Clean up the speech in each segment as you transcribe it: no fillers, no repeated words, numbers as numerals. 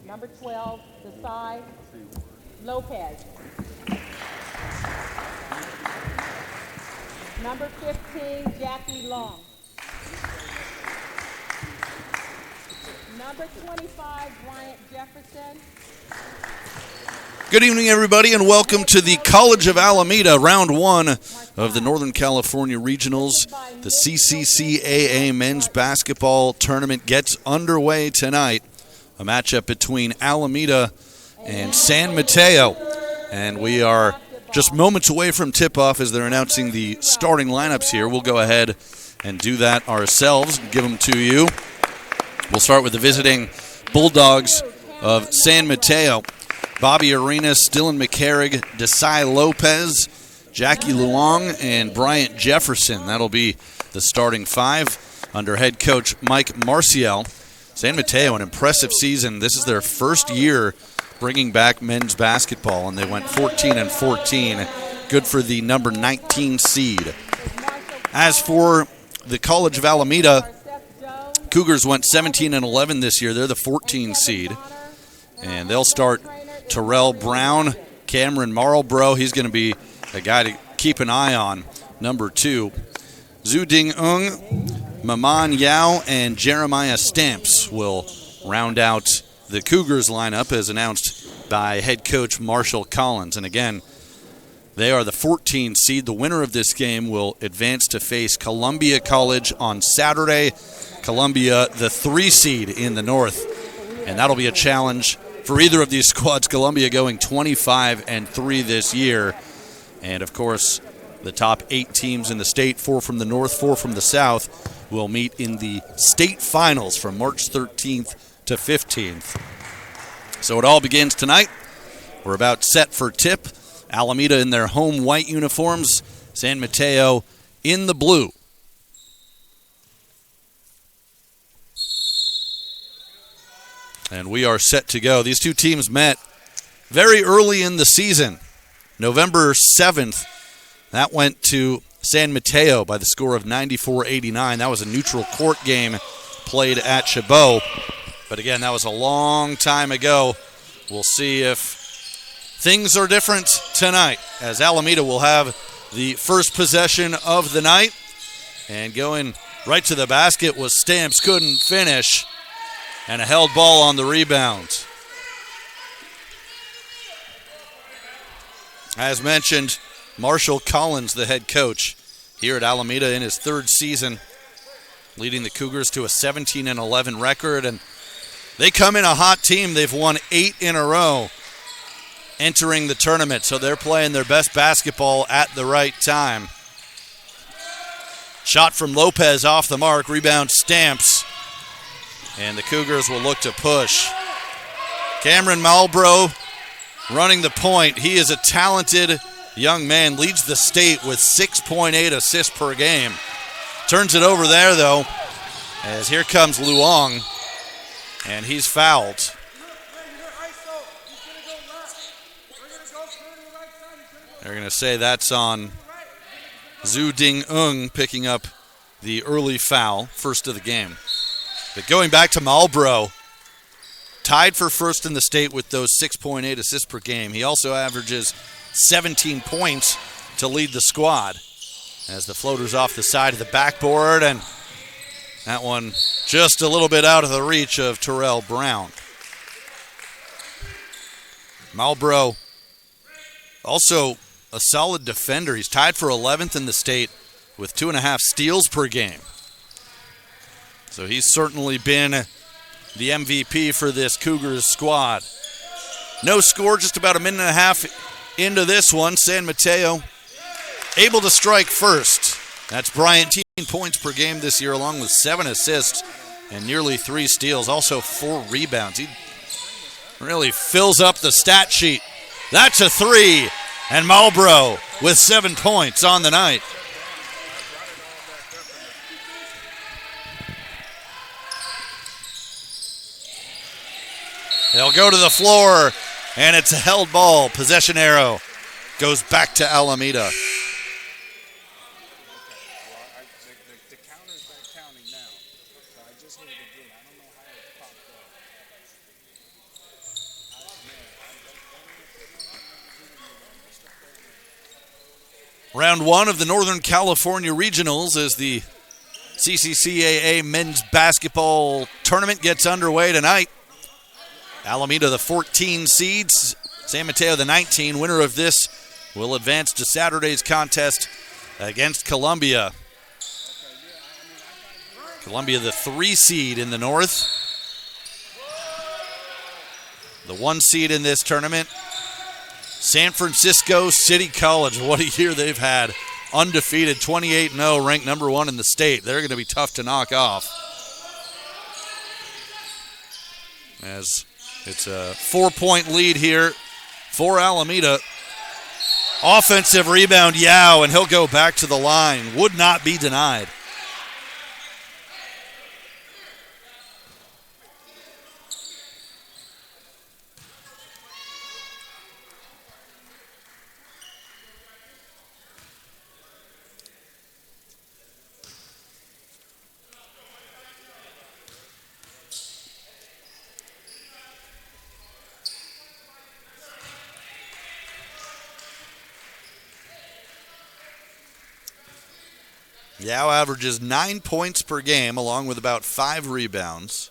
Number 12, Desai Lopez. Number 15, Jackie Long. Number 25, Bryant Jefferson. Good evening, everybody, and welcome to the College of Alameda, round one of the Northern California Regionals. The CCCAA men's basketball tournament gets underway tonight. A matchup between Alameda and San Mateo. And we are just moments away from tip-off as they're announcing the starting lineups here. We'll go ahead and do that ourselves and give them to you. We'll start with the visiting Bulldogs of San Mateo. Bobby Arenas, Dylan McCarrig, Desai Lopez, Jackie Luong, and Bryant Jefferson. That'll be the starting five under head coach Mike Marcial. San Mateo, an impressive season. This is their first year bringing back men's basketball, and they went 14-14. Good for the number 19 seed. As for the College of Alameda, Cougars went 17-11 this year. They're the 14 seed, and they'll start Terrell Brown, Cameron Marlborough. He's going to be a guy to keep an eye on. Number 2, Zhu Ding Ung, Maman Yao, and Jeremiah Stamps will round out the Cougars lineup as announced by head coach Marshall Collins. And again, they are the 14 seed. The winner of this game will advance to face Columbia College on Saturday. Columbia, the 3 seed in the North. And that'll be a challenge for either of these squads. Columbia going 25-3 this year. And of course, the top 8 teams in the state, 4 from the North, 4 from the South, will meet in the state finals from March 13th to 15th. So it all begins tonight. We're about set for tip. Alameda in their home white uniforms. San Mateo in the blue. And we are set to go. These two teams met very early in the season, November 7th. That went to San Mateo by the score of 94-89. That was a neutral court game played at Chabot. But again, that was a long time ago. We'll see if things are different tonight, as Alameda will have the first possession of the night. And going right to the basket was Stamps, couldn't finish. And a held ball on the rebound. As mentioned, Marshall Collins, the head coach here at Alameda in his third season, leading the Cougars to a 17-11 record. And they come in a hot team. They've won 8 in a row entering the tournament, so they're playing their best basketball at the right time. Shot from Lopez off the mark, rebound Stamps, and the Cougars will look to push. Cameron Malbrough running the point. He is a talented young man, leads the state with 6.8 assists per game. Turns it over there, though, as here comes Luong, and he's fouled. They're going to say that's on Zhu Ding Ung, picking up the early foul, first of the game. But going back to Malbrough, tied for first in the state with those 6.8 assists per game. He also averages 17 points to lead the squad. As the floater's off the side of the backboard, and that one just a little bit out of the reach of Terrell Brown. Malbrough also a solid defender. He's tied for 11th in the state with 2.5 steals per game. So he's certainly been the MVP for this Cougars squad. No score, just about a minute and a half into this one. San Mateo able to strike first. That's Bryant, 18 points per game this year, along with 7 assists and nearly 3 steals, also 4 rebounds. He really fills up the stat sheet. That's a 3, and Malbrough with 7 points on the night. They'll go to the floor, and it's a held ball. Possession arrow goes back to Alameda. The counter's back counting now. So I just hit it again. I don't know how it popped up. Round 1 of the Northern California Regionals as the CCCAA men's basketball tournament gets underway tonight. Alameda, the 14 seeds. San Mateo, the 19. Winner of this will advance to Saturday's contest against Columbia. Columbia, the 3 seed in the north. The 1 seed in this tournament, San Francisco City College. What a year they've had. Undefeated, 28-0, ranked number 1 in the state. They're going to be tough to knock off, as it's a 4-point lead here for Alameda. Offensive rebound, Yao, and he'll go back to the line. Would not be denied. Yao averages 9 points per game, along with about 5 rebounds.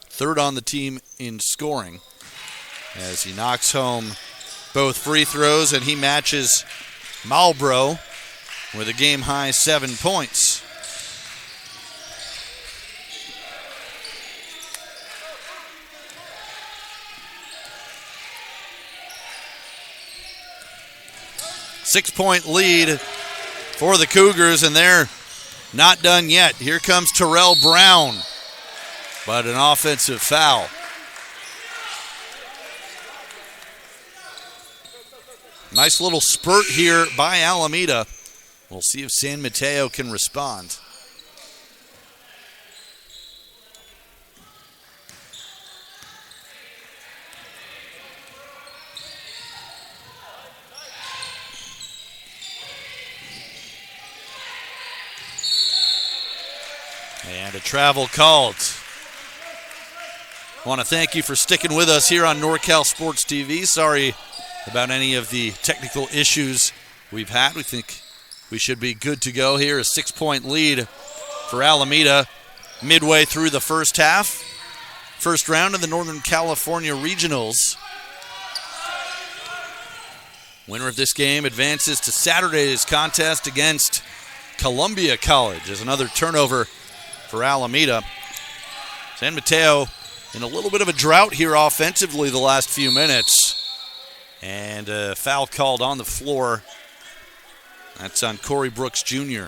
Third on the team in scoring, as he knocks home both free throws, and he matches Malbrough with a game-high 7 points. Six-point lead for the Cougars, and they're not done yet. Here comes Terrell Brown, but an offensive foul. Nice little spurt here by Alameda. We'll see if San Mateo can respond. And a travel called. I want to thank you for sticking with us here on NorCal Sports TV. Sorry about any of the technical issues we've had. We think we should be good to go here. A 6-point lead for Alameda midway through the first half. First round of the Northern California Regionals. Winner of this game advances to Saturday's contest against Columbia College as another turnover for Alameda. San Mateo in a little bit of a drought here offensively the last few minutes. And a foul called on the floor. That's on Corey Brooks Jr.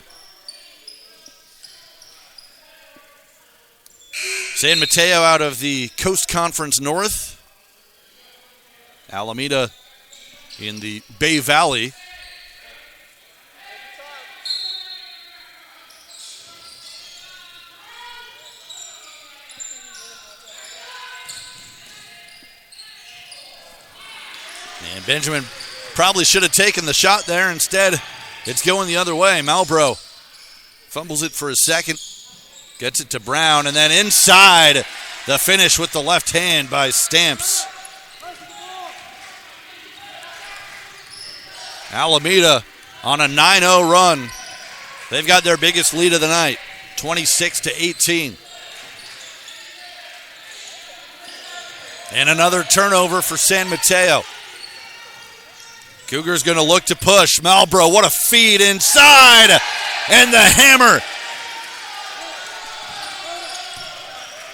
San Mateo out of the Coast Conference North. Alameda in the Bay Valley. And Benjamin probably should have taken the shot there. Instead, it's going the other way. Malbrough fumbles it for a second, gets it to Brown, and then inside the finish with the left hand by Stamps. Alameda on a 9-0 run. They've got their biggest lead of the night, 26-18. And another turnover for San Mateo. Cougars going to look to push. Malbrough, what a feed inside. And the hammer.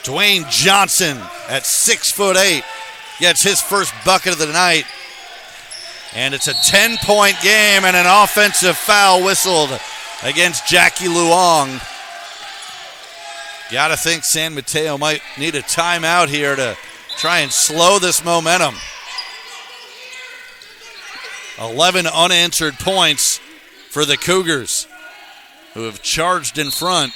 Dwayne Johnson at 6'8" gets his first bucket of the night. And it's a 10-point game and an offensive foul whistled against Jackie Luong. Got to think San Mateo might need a timeout here to try and slow this momentum. 11 unanswered points for the Cougars, who have charged in front.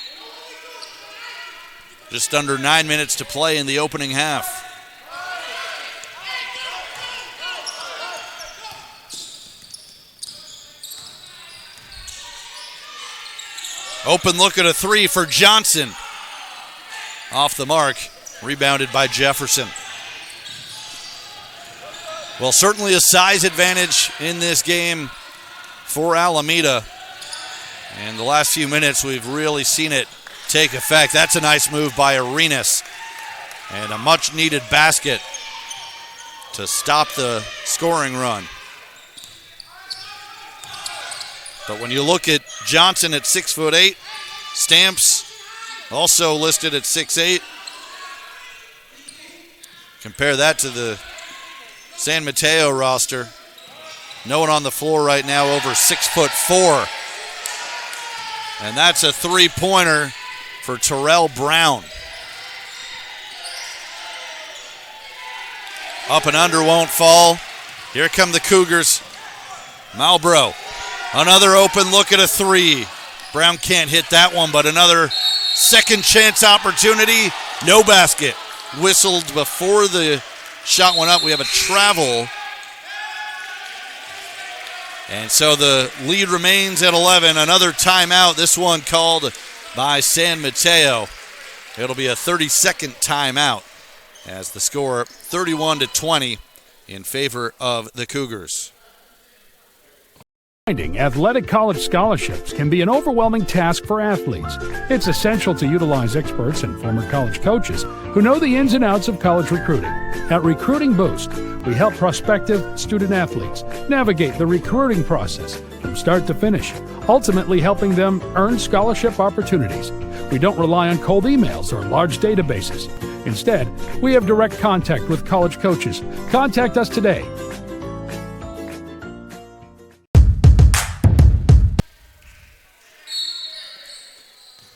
Just under 9 minutes to play in the opening half. Open look at a three for Johnson. Off the mark, rebounded by Jefferson. Well, certainly a size advantage in this game for Alameda. And the last few minutes, we've really seen it take effect. That's a nice move by Arenas. And a much-needed basket to stop the scoring run. But when you look at Johnson at 6'8", Stamps also listed at 6'8". Compare that to the San Mateo roster. No one on the floor right now over 6'4". And that's a three-pointer for Terrell Brown. Up and under won't fall. Here come the Cougars. Malbrough. Another open look at a three. Brown can't hit that one, but another second chance opportunity. No basket. Whistled before the shot went up. We have a travel. And so the lead remains at 11. Another timeout. This one called by San Mateo. It'll be a 30-second timeout as the score 31-20 in favor of the Cougars. Finding athletic college scholarships can be an overwhelming task for athletes. It's essential to utilize experts and former college coaches who know the ins and outs of college recruiting. At Recruiting Boost, we help prospective student athletes navigate the recruiting process from start to finish, ultimately helping them earn scholarship opportunities. We don't rely on cold emails or large databases. Instead, we have direct contact with college coaches. Contact us today.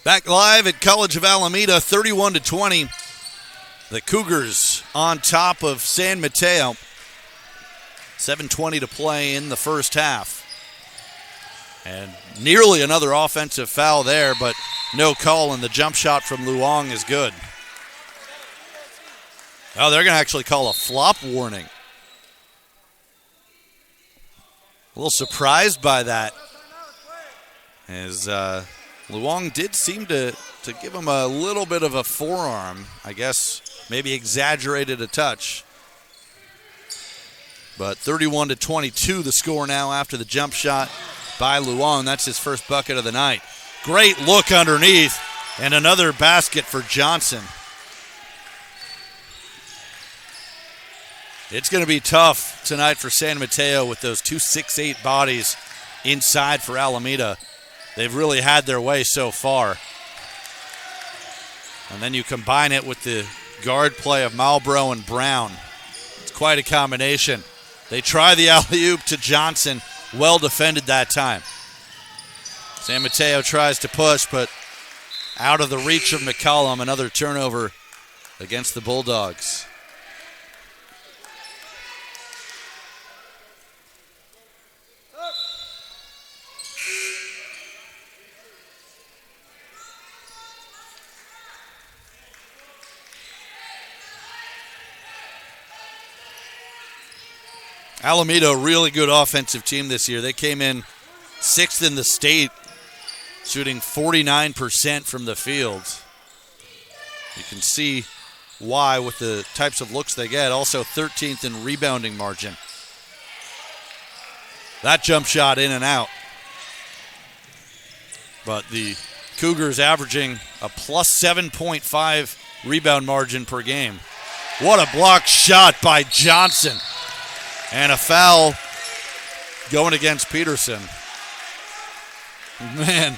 Back live at College of Alameda, 31-20. The Cougars on top of San Mateo. 7:20 to play in the first half. And nearly another offensive foul there, but no call, and the jump shot from Luong is good. Oh, they're going to actually call a flop warning. A little surprised by that. As Luong did seem to give him a little bit of a forearm. I guess maybe exaggerated a touch. But 31-22 the score now after the jump shot by Luong. That's his first bucket of the night. Great look underneath, and another basket for Johnson. It's going to be tough tonight for San Mateo with those 2 6'8" bodies inside for Alameda. They've really had their way so far. And then you combine it with the guard play of Malbrough and Brown. It's quite a combination. They try the alley-oop to Johnson. Well defended that time. San Mateo tries to push, but out of the reach of McCollum. Another turnover against the Bulldogs. Alameda, a really good offensive team this year. They came in 6th in the state, shooting 49% from the field. You can see why with the types of looks they get. Also 13th in rebounding margin. That jump shot in and out. But the Cougars averaging a plus 7.5 rebound margin per game. What a blocked shot by Johnson. And a foul going against Peterson. Man.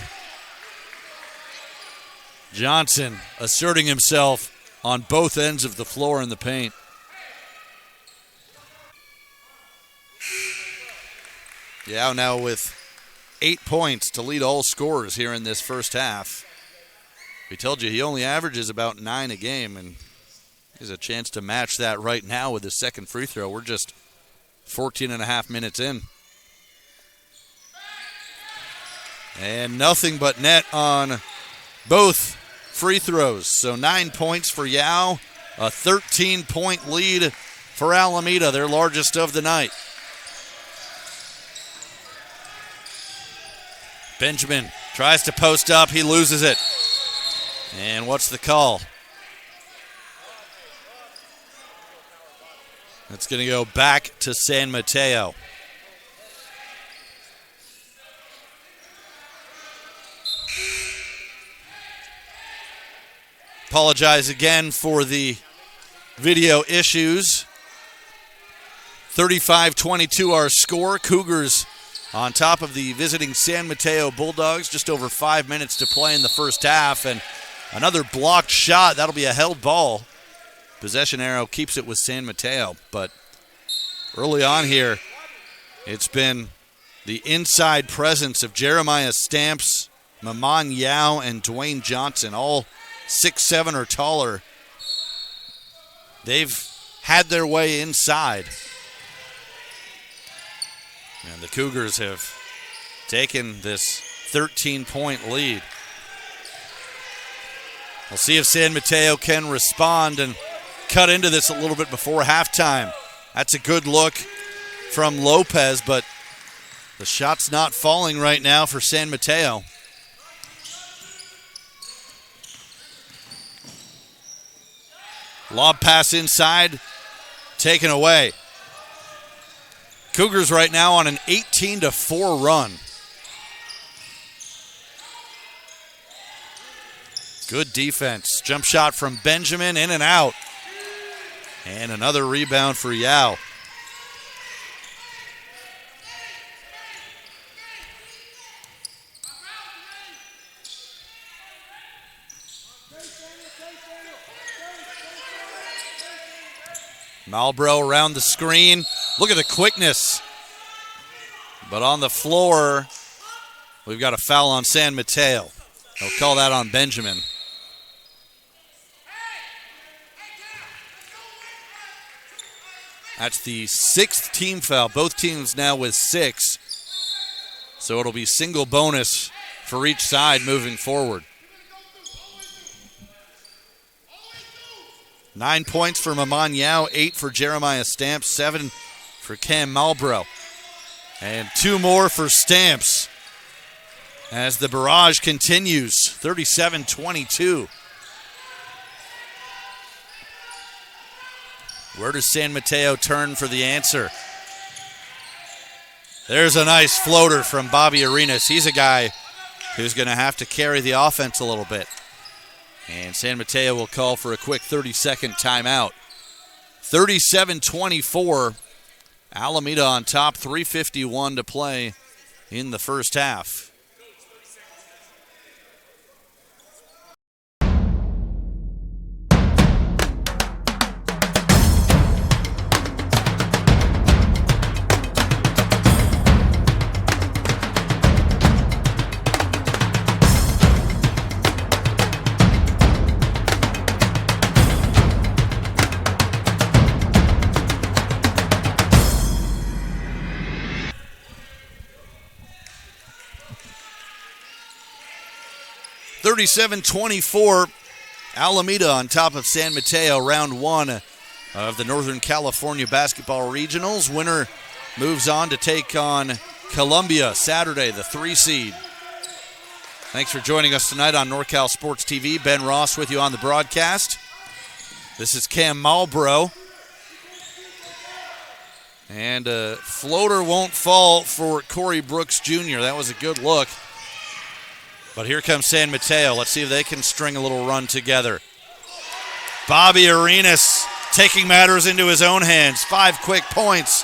Johnson asserting himself on both ends of the floor in the paint. Yeah, now with 8 points to lead all scorers here in this first half. We told you he only averages about 9 a game, and he has a chance to match that right now with his second free throw. We're just 14 and a half minutes in. And nothing but net on both free throws. So 9 points for Yao, a 13-point lead for Alameda, their largest of the night. Benjamin tries to post up, he loses it. And what's the call? It's going to go back to San Mateo. Apologize again for the video issues. 35-22 our score. Cougars on top of the visiting San Mateo Bulldogs. Just over 5 minutes to play in the first half. And another blocked shot. That'll be a held ball. Possession arrow keeps it with San Mateo. But early on here, it's been the inside presence of Jeremiah Stamps, Maman Yao, and Dwayne Johnson, all 6'7" or taller. They've had their way inside. And the Cougars have taken this 13-point lead. We'll see if San Mateo can respond and cut into this a little bit before halftime. That's a good look from Lopez, but the shot's not falling right now for San Mateo. Lob pass inside, taken away. Cougars right now on an 18-4 run. Good defense. Jump shot from Benjamin, in and out. And another rebound for Yao. Malbrough around the screen. Look at the quickness. But on the floor, we've got a foul on San Mateo. They'll call that on Benjamin. That's the 6th team foul. Both teams now with 6. So it'll be single bonus for each side moving forward. 9 points for Maman Yao, 8 for Jeremiah Stamps, 7 for Cam Malbrough. And 2 more for Stamps. as the barrage continues, 37-22. Where does San Mateo turn for the answer? There's a nice floater from Bobby Arenas. He's a guy who's going to have to carry the offense a little bit. And San Mateo will call for a quick 30-second timeout. 37-24. Alameda on top, 3:51 to play in the first half. (37-24), Alameda on top of San Mateo, round one of the Northern California Basketball Regionals. Winner moves on to take on Columbia Saturday, the 3 seed. Thanks for joining us tonight on NorCal Sports TV. Ben Ross with you on the broadcast. This is Cam Malbrough. And a floater won't fall for Corey Brooks Jr. That was a good look. But here comes San Mateo. Let's see if they can string a little run together. Bobby Arenas taking matters into his own hands. 5 quick points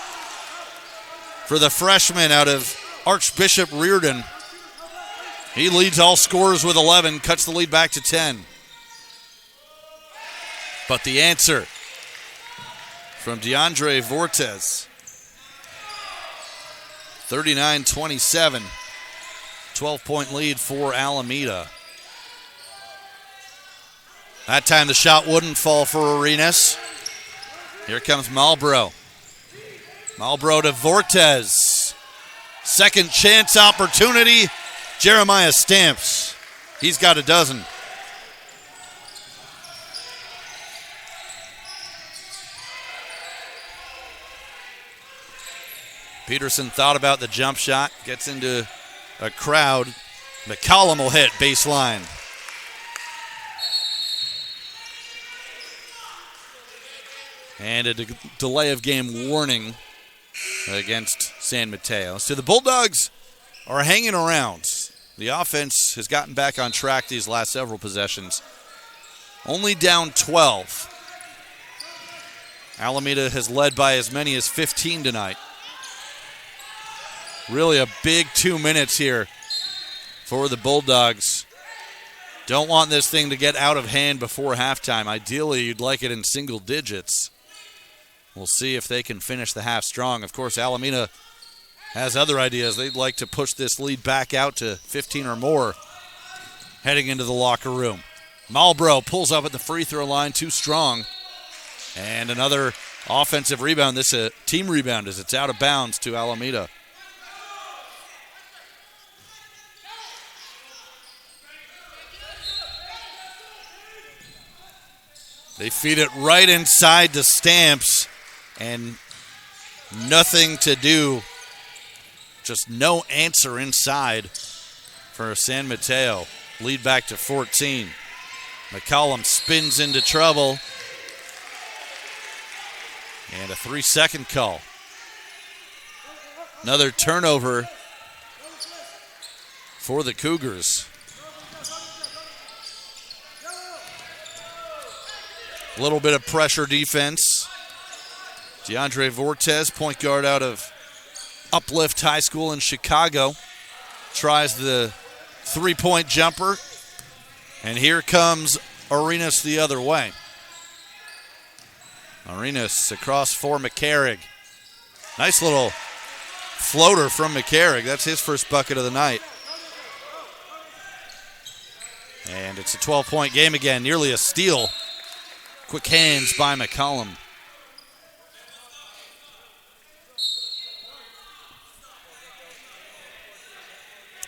for the freshman out of Archbishop Reardon. He leads all scorers with 11, cuts the lead back to 10. But the answer from DeAndre Vortez. 39-27. 12-point lead for Alameda. That time the shot wouldn't fall for Arenas. Here comes Malbrough. Malbrough to Vortez. Second chance opportunity. Jeremiah Stamps. He's got a dozen. Peterson thought about the jump shot. Gets into a crowd. McCollum will hit baseline. And a delay of game warning against San Mateo. So the Bulldogs are hanging around. The offense has gotten back on track these last several possessions. Only down 12. Alameda has led by as many as 15 tonight. Really a big 2 minutes here for the Bulldogs. Don't want this thing to get out of hand before halftime. Ideally, you'd like it in single digits. We'll see if they can finish the half strong. Of course, Alameda has other ideas. They'd like to push this lead back out to 15 or more heading into the locker room. Malbrough pulls up at the free throw line, too strong. And another offensive rebound. This is a team rebound as it's out of bounds to Alameda. They feed it right inside to Stamps, and nothing to do. Just no answer inside for San Mateo. Lead back to 14. McCollum spins into trouble. And a 3-second call. Another turnover for the Cougars. A little bit of pressure defense. DeAndre Vortez, point guard out of Uplift High School in Chicago, tries the three-point jumper. And here comes Arenas the other way. Arenas across for McCarrig. Nice little floater from McCarrig. That's his first bucket of the night. And it's a 12-point game again, nearly a steal. Quick hands by McCollum.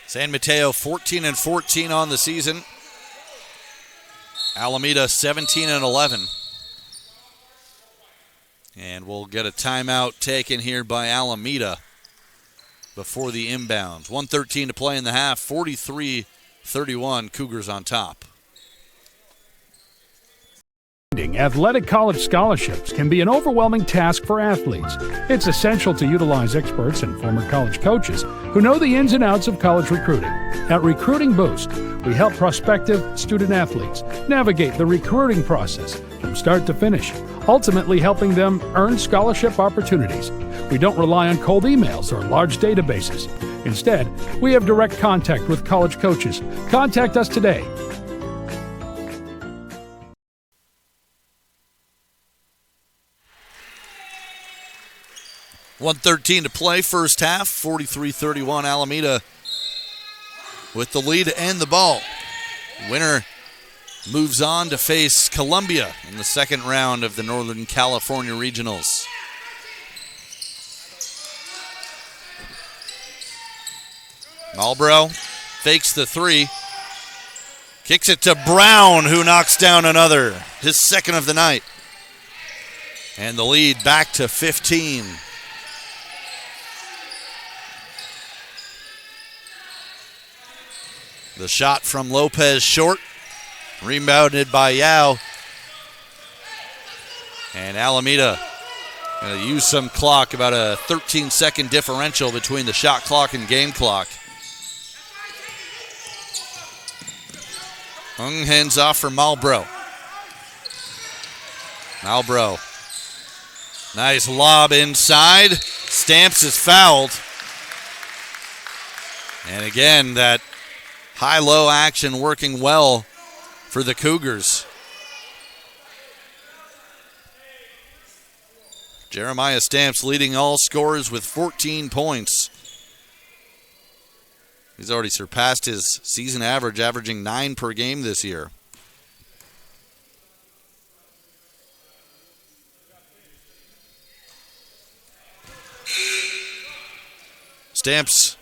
San Mateo 14-14 on the season. Alameda 17-11. And we'll get a timeout taken here by Alameda. before the inbound. 1:13 to play in the half. 43-31, Cougars on top. Finding athletic college scholarships can be an overwhelming task for athletes. It's essential to utilize experts and former college coaches who know the ins and outs of college recruiting. At Recruiting Boost, we help prospective student athletes navigate the recruiting process from start to finish, ultimately helping them earn scholarship opportunities. We don't rely on cold emails or large databases. Instead, we have direct contact with college coaches. Contact us today. $1:13 to play, first half. 43-31, Alameda with the lead and the ball. Winner moves on to face Columbia in the second round of the Northern California Regionals. Malbrough fakes the three. Kicks it to Brown, who knocks down another, his second of the night. And the lead back to 15. The shot from Lopez short, rebounded by Yao. And Alameda going to use some clock, about a 13-second differential between the shot clock and game clock. Hung hands off for Malbrough. Malbrough. Nice lob inside. Stamps is fouled. And again, that high-low action working well for the Cougars. Jeremiah Stamps leading all scorers with 14 points. He's already surpassed his season average, averaging 9 per game this year. Stamps,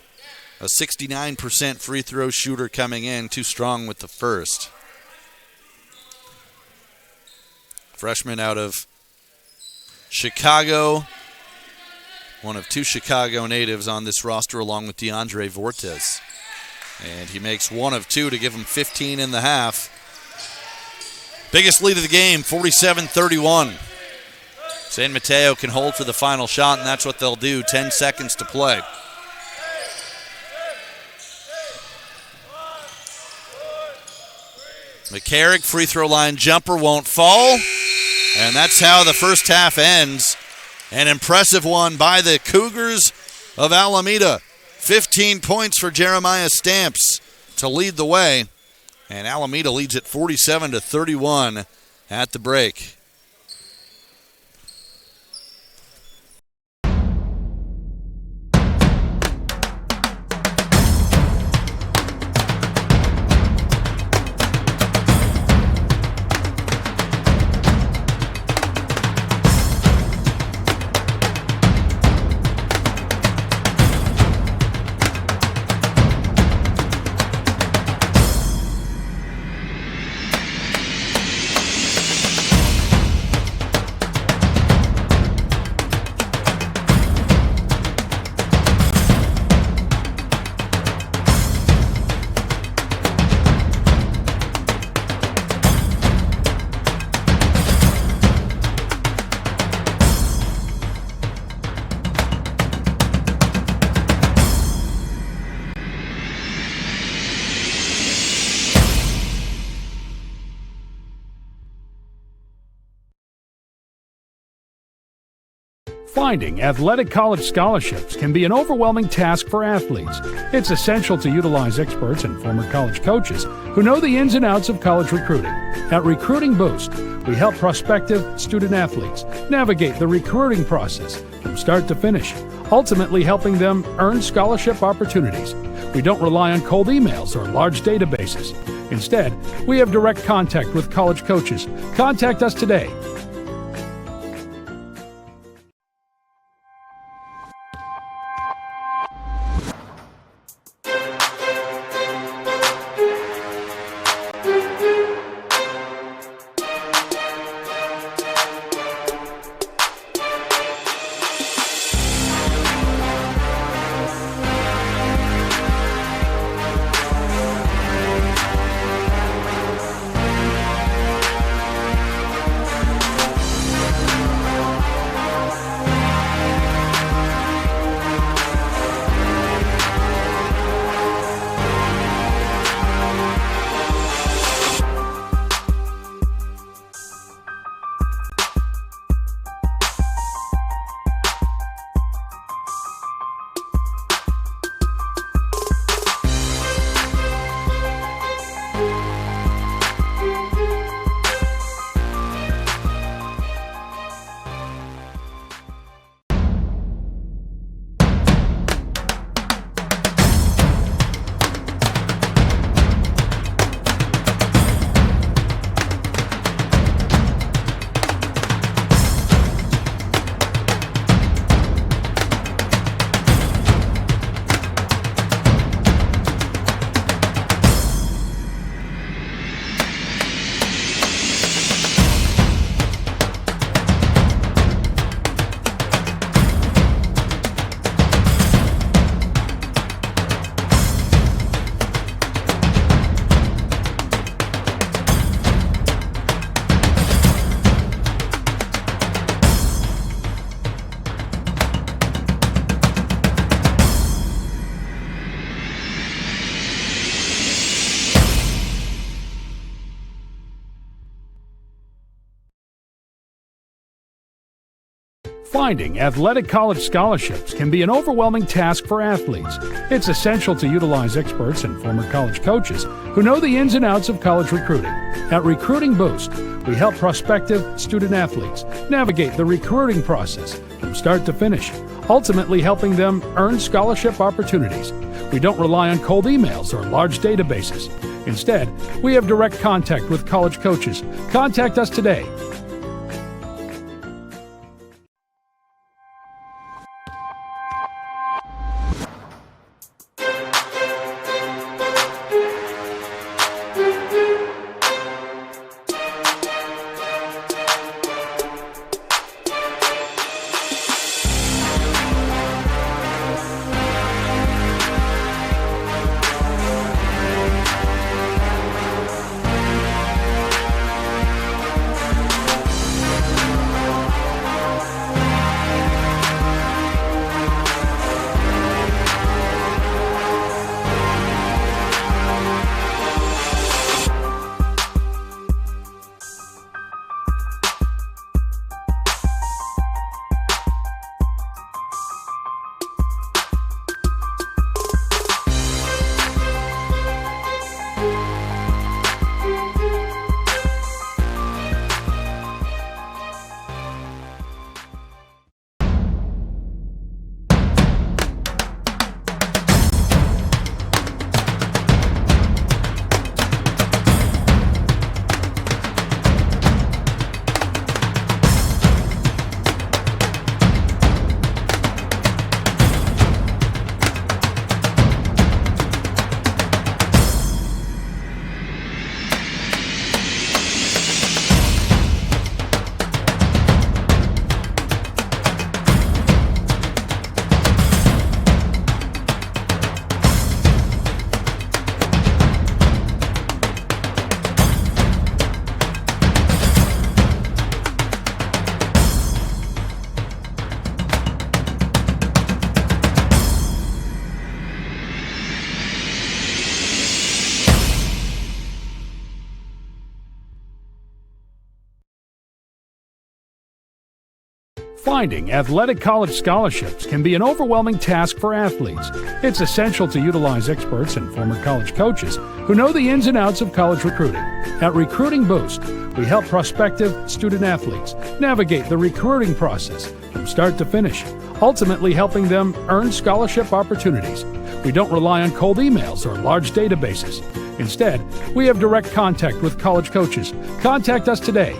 a 69% free throw shooter coming in, too strong with the first. Freshman out of Chicago, one of 2 Chicago natives on this roster along with DeAndre Vortes. And he makes 1 of 2 to give him 15 in the half. Biggest lead of the game, 47-31. San Mateo can hold for the final shot, and that's what they'll do. 10 seconds to play. McCarrick, free throw line jumper won't fall. And that's how the first half ends. An impressive one by the Cougars of Alameda. 15 points for Jeremiah Stamps to lead the way. And Alameda leads at 47-31 at the break. Finding athletic college scholarships can be an overwhelming task for athletes. It's essential to utilize experts and former college coaches who know the ins and outs of college recruiting. At Recruiting Boost, we help prospective student athletes navigate the recruiting process from start to finish, ultimately helping them earn scholarship opportunities. We don't rely on cold emails or large databases. Instead, we have direct contact with college coaches. Contact us today. Finding athletic college scholarships can be an overwhelming task for athletes. It's essential to utilize experts and former college coaches who know the ins and outs of college recruiting. At Recruiting Boost, we help prospective student athletes navigate the recruiting process from start to finish, ultimately helping them earn scholarship opportunities. We don't rely on cold emails or large databases. Instead, we have direct contact with college coaches. Contact us today. Finding athletic college scholarships can be an overwhelming task for athletes. It's essential to utilize experts and former college coaches who know the ins and outs of college recruiting. At Recruiting Boost, we help prospective student athletes navigate the recruiting process from start to finish, ultimately helping them earn scholarship opportunities. We don't rely on cold emails or large databases. Instead, we have direct contact with college coaches. Contact us today.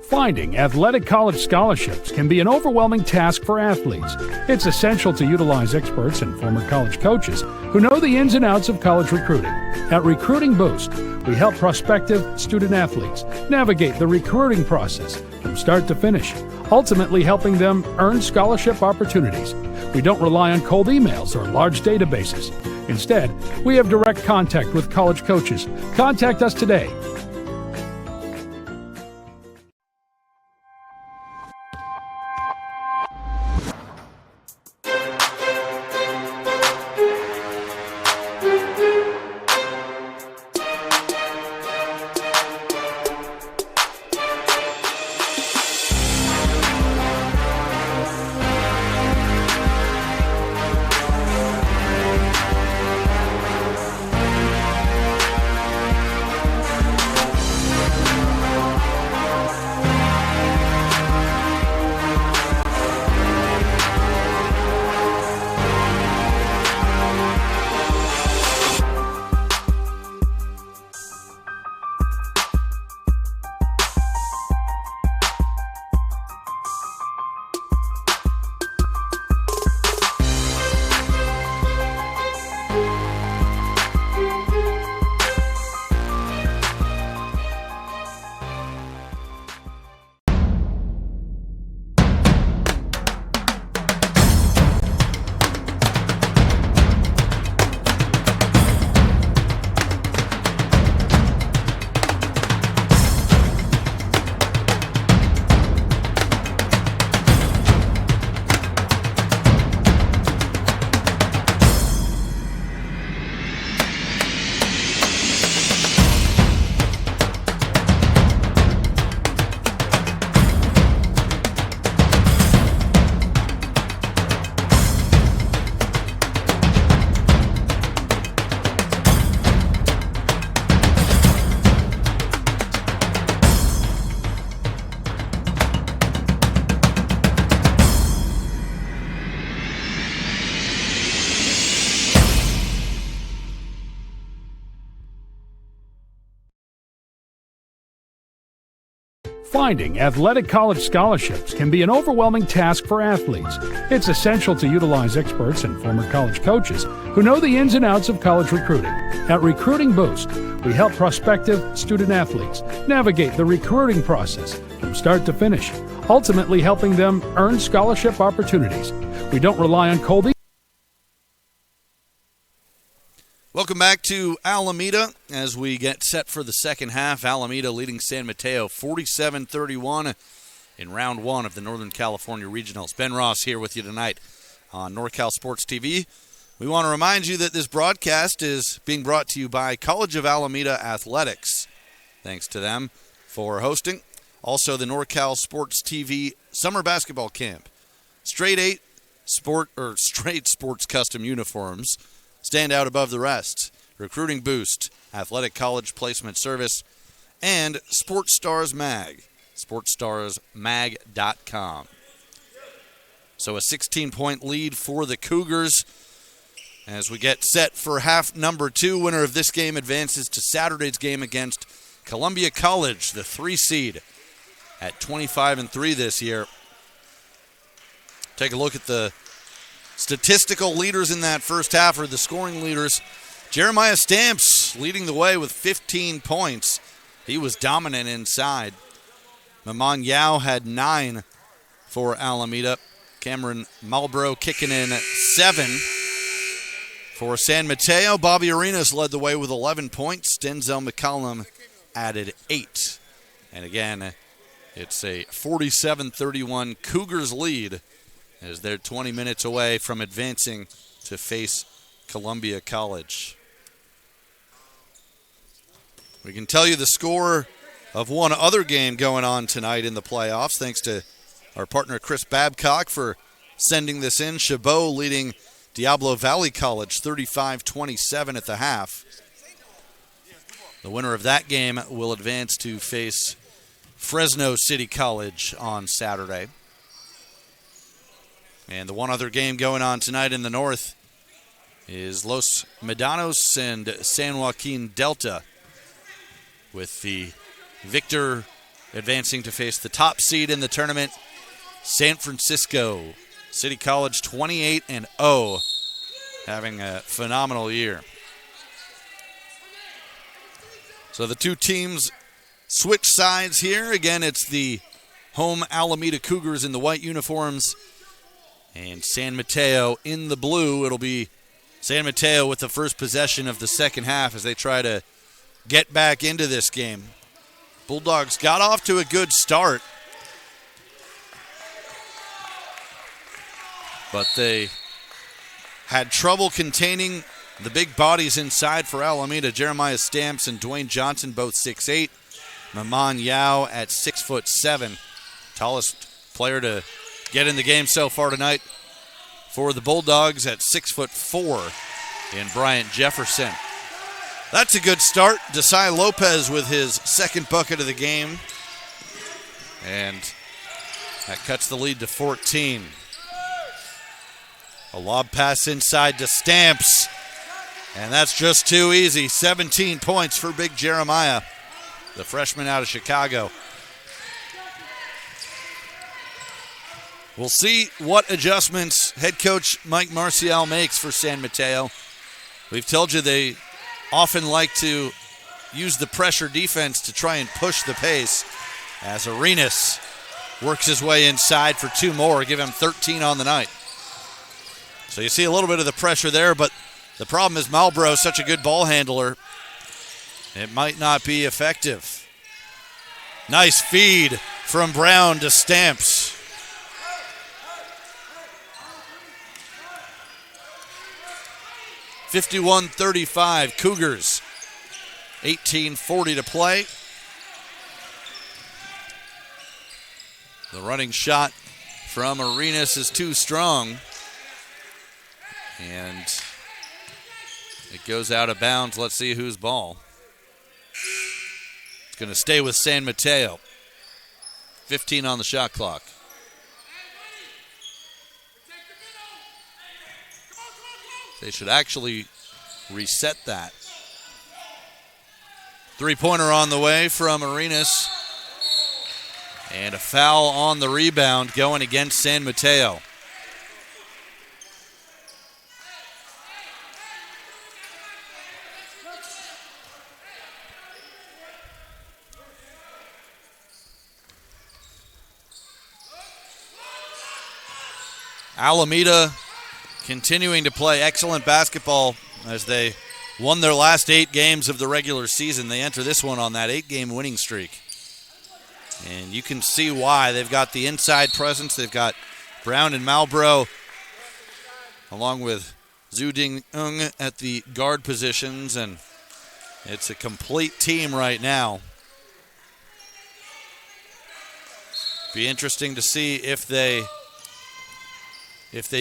Finding athletic college scholarships can be an overwhelming task for athletes. It's essential to utilize experts and former college coaches who know the ins and outs of college recruiting. At Recruiting Boost, we help prospective student athletes navigate the recruiting process from start to finish, ultimately helping them earn scholarship opportunities. We don't rely on cold emails or large databases. Instead, we have direct contact with college coaches. Contact us today. Finding athletic college scholarships can be an overwhelming task for athletes. It's essential to utilize experts and former college coaches who know the ins and outs of college recruiting. At Recruiting Boost, we help prospective student athletes navigate the recruiting process from start to finish, ultimately helping them earn scholarship opportunities. We don't rely on cold emails. Welcome back to Alameda as we get set for the second half. Alameda leading San Mateo 47-31 in round one of the Northern California Regionals. Ben Ross here with you tonight on NorCal Sports TV. We want to remind you that this broadcast is being brought to you by College of Alameda Athletics. Thanks to them for hosting. Also the NorCal Sports TV Summer Basketball Camp. Straight sports custom uniforms stand out above the rest. Recruiting Boost, Athletic College Placement Service, and Sports Stars Mag, sportsstarsmag.com. So a 16-point lead for the Cougars as we get set for half number two. Winner of this game advances to Saturday's game against Columbia College, the 3 seed at 25-3 this year. Take a look at the statistical leaders in that first half, or the scoring leaders. Jeremiah Stamps leading the way with 15 points. He was dominant inside. Maman Yao had 9 for Alameda. Cameron Malbrough kicking in 7 for San Mateo. Bobby Arenas led the way with 11 points. Denzel McCollum added 8. And again, it's a 47-31 Cougars lead as they're 20 minutes away from advancing to face Columbia College. We can tell you the score of one other game going on tonight in the playoffs, thanks to our partner Chris Babcock for sending this in. Chabot leading Diablo Valley College 35-27 at the half. The winner of that game will advance to face Fresno City College on Saturday. And the one other game going on tonight in the north is Los Medanos and San Joaquin Delta, with the victor advancing to face the top seed in the tournament, San Francisco. City College 28-0, having a phenomenal year. So the two teams switch sides here. Again, it's the home Alameda Cougars in the white uniforms and San Mateo in the blue. It'll be San Mateo with the first possession of the second half as they try to get back into this game. Bulldogs got off to a good start, but they had trouble containing the big bodies inside for Alameda. Jeremiah Stamps and Dwayne Johnson, both 6'8". Maman Yao at 6'7". Tallest player to get in the game so far tonight for the Bulldogs at 6'4" in Bryant Jefferson. That's a good start. Desai Lopez with his second bucket of the game. And that cuts the lead to 14. A lob pass inside to Stamps. And that's just too easy. 17 points for Big Jeremiah, the freshman out of Chicago. We'll see what adjustments head coach Mike Marcial makes for San Mateo. We've told you they often like to use the pressure defense to try and push the pace as Arenas works his way inside for two more, give him 13 on the night. So you see a little bit of the pressure there, but the problem is Malbrough is such a good ball handler, it might not be effective. Nice feed from Brown to Stamps. (51-35) Cougars. 18:40 to play. The running shot from Arenas is too strong. And it goes out of bounds. Let's see whose ball. It's going to stay with San Mateo. 15 on the shot clock. They should actually reset that. Three-pointer on the way from Arenas. And a foul on the rebound going against San Mateo. Alameda continuing to play excellent basketball as they won their last 8 games of the regular season. They enter this one on that 8-game winning streak. And you can see why. They've got the inside presence. They've got Brown and Malbrough along with Zhu Ding Ung at the guard positions. And it's a complete team right now. Be interesting to see if they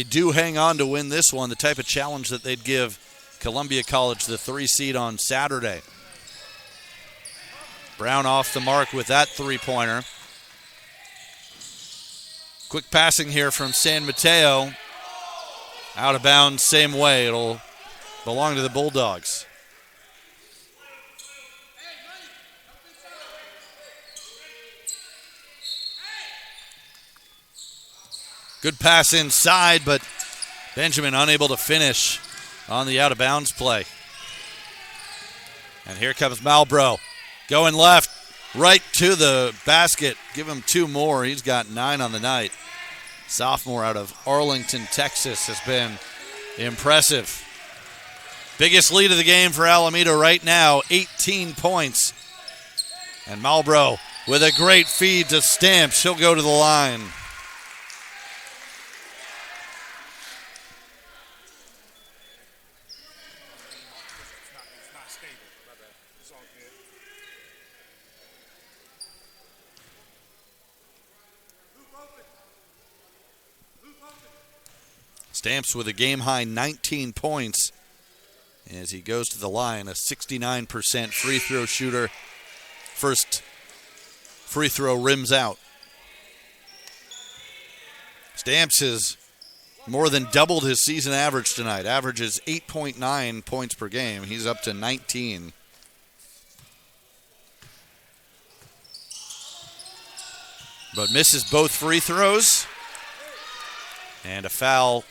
do hang on to win this one, the type of challenge that they'd give Columbia College, the 3 seed on Saturday. Brown off the mark with that three-pointer. Quick passing here from San Mateo. Out of bounds, same way. It'll belong to the Bulldogs. Good pass inside, but Benjamin unable to finish on the out-of-bounds play. And here comes Malbrough. Going left, right to the basket. Give him 2 more. He's got 9 on the night. Sophomore out of Arlington, Texas has been impressive. Biggest lead of the game for Alameda right now, 18 points. And Malbrough with a great feed to Stamps. He'll go to the line. Stamps with a game-high 19 points as he goes to the line, a 69% free throw shooter. First free throw rims out. Stamps has more than doubled his season average tonight. Averages 8.9 points per game. He's up to 19. but misses both free throws. And a foul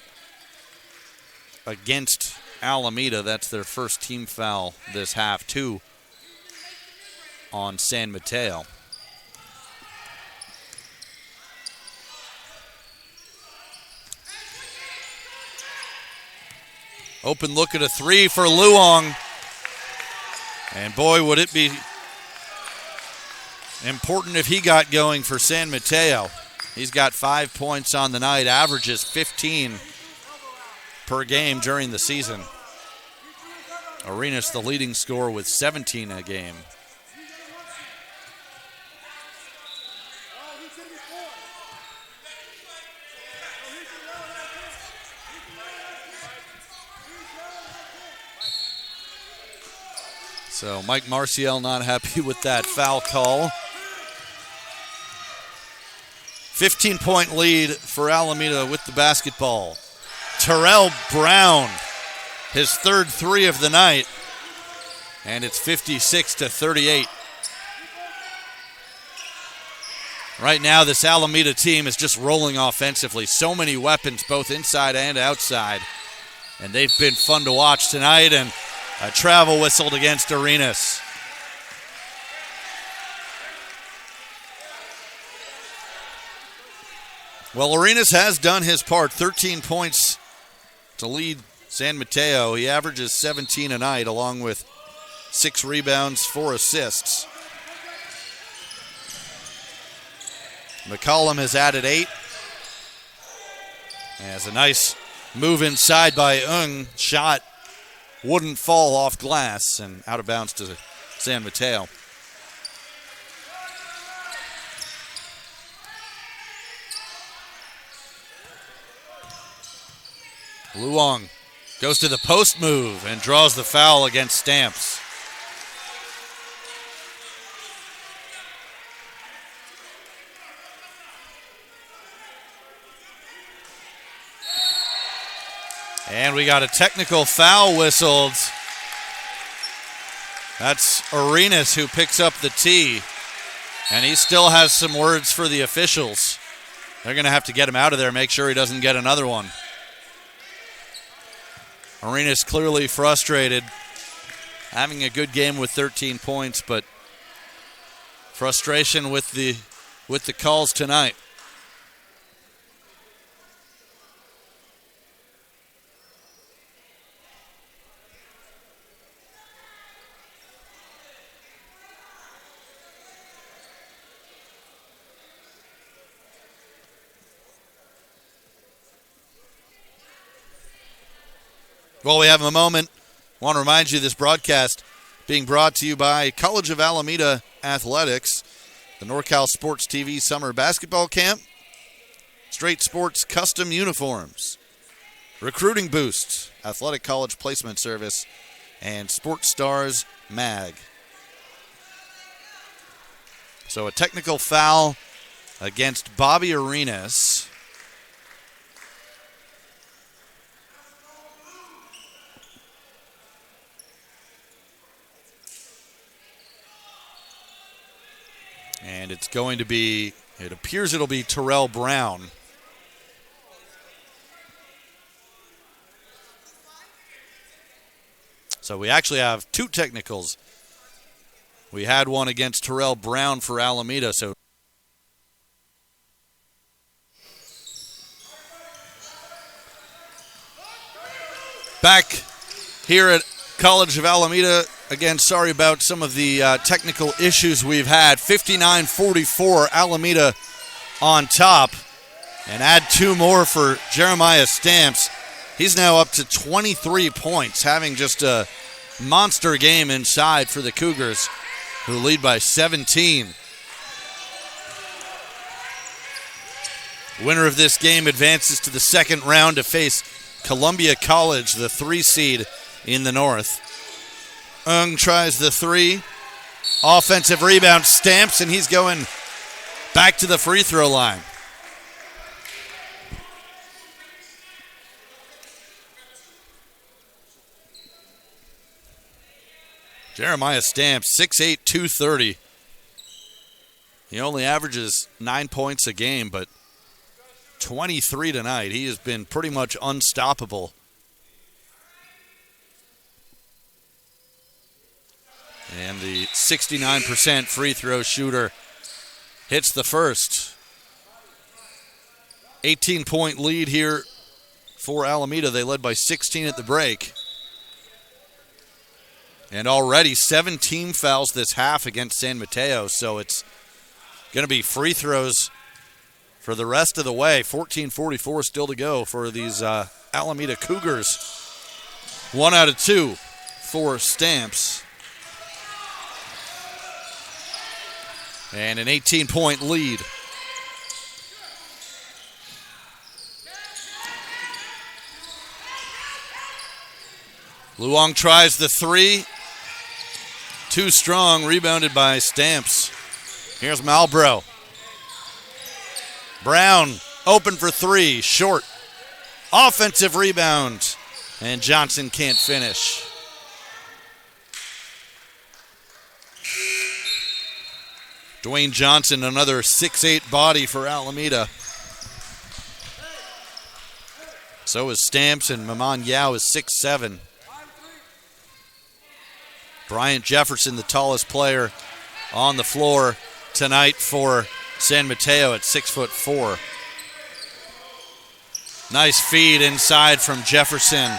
against Alameda. That's their first team foul this half, 2 on San Mateo. Open look at a 3 for Luong. And boy, would it be important if he got going for San Mateo. He's got 5 points on the night, averages 15 per game during the season. Arenas the leading scorer with 17 a game. So Mike Marcial not happy with that foul call. 15-point lead for Alameda with the basketball. Terrell Brown, his third 3 of the night, and it's 56-38. Right now, this Alameda team is just rolling offensively. So many weapons, both inside and outside, and they've been fun to watch tonight, and a travel whistled against Arenas. Well, Arenas has done his part. 13 points to lead San Mateo. He averages 17 a night, along with 6 rebounds, 4 assists. McCollum has added 8. Has a nice move inside by Ung. Shot wouldn't fall off glass and out of bounds to San Mateo. Luong goes to the post move and draws the foul against Stamps. And we got a technical foul whistled. That's Arenas who picks up the tee. And he still has some words for the officials. They're going to have to get him out of there, make sure he doesn't get another one. Arenas clearly frustrated. Having a good game with 13 points, but frustration with the calls tonight. While we have a moment, I want to remind you this broadcast being brought to you by College of Alameda Athletics, the NorCal SportsTV Summer Basketball Camp, Straight Sports Custom Uniforms, Recruiting Boost, Athletic College Placement Service, and Sports Stars Mag. So a technical foul against Bobby Arenas. And it's going to be, it appears it'll be Terrell Brown. So we actually have 2 technicals. We had one against Terrell Brown for Alameda. So back here at College of Alameda. Again, sorry about some of the technical issues we've had. 59-44, Alameda on top. And add 2 more for Jeremiah Stamps. He's now up to 23 points, having just a monster game inside for the Cougars, who lead by 17. Winner of this game advances to the second round to face Columbia College, the 3 seed in the North. Ung tries the 3. Offensive rebound, Stamps, and he's going back to the free throw line. Jeremiah Stamps, 6'8", 230. He only averages 9 points a game, but 23 tonight. He has been pretty much unstoppable. And the 69% free throw shooter hits the first. 18-point lead here for Alameda. They led by 16 at the break. And already 7 team fouls this half against San Mateo, so it's going to be free throws for the rest of the way. 14:44 still to go for these Alameda Cougars. 1 out of 2 for Stamps. And an 18-point lead. Luong tries the three. Too strong, rebounded by Stamps. Here's Malbrough. Brown open for three, short. Offensive rebound, and Johnson can't finish. Dwayne Johnson, another 6'8" body for Alameda. So is Stamps, and Maman Yao is 6'7". Bryant Jefferson, the tallest player on the floor tonight for San Mateo at 6'4". Nice feed inside from Jefferson.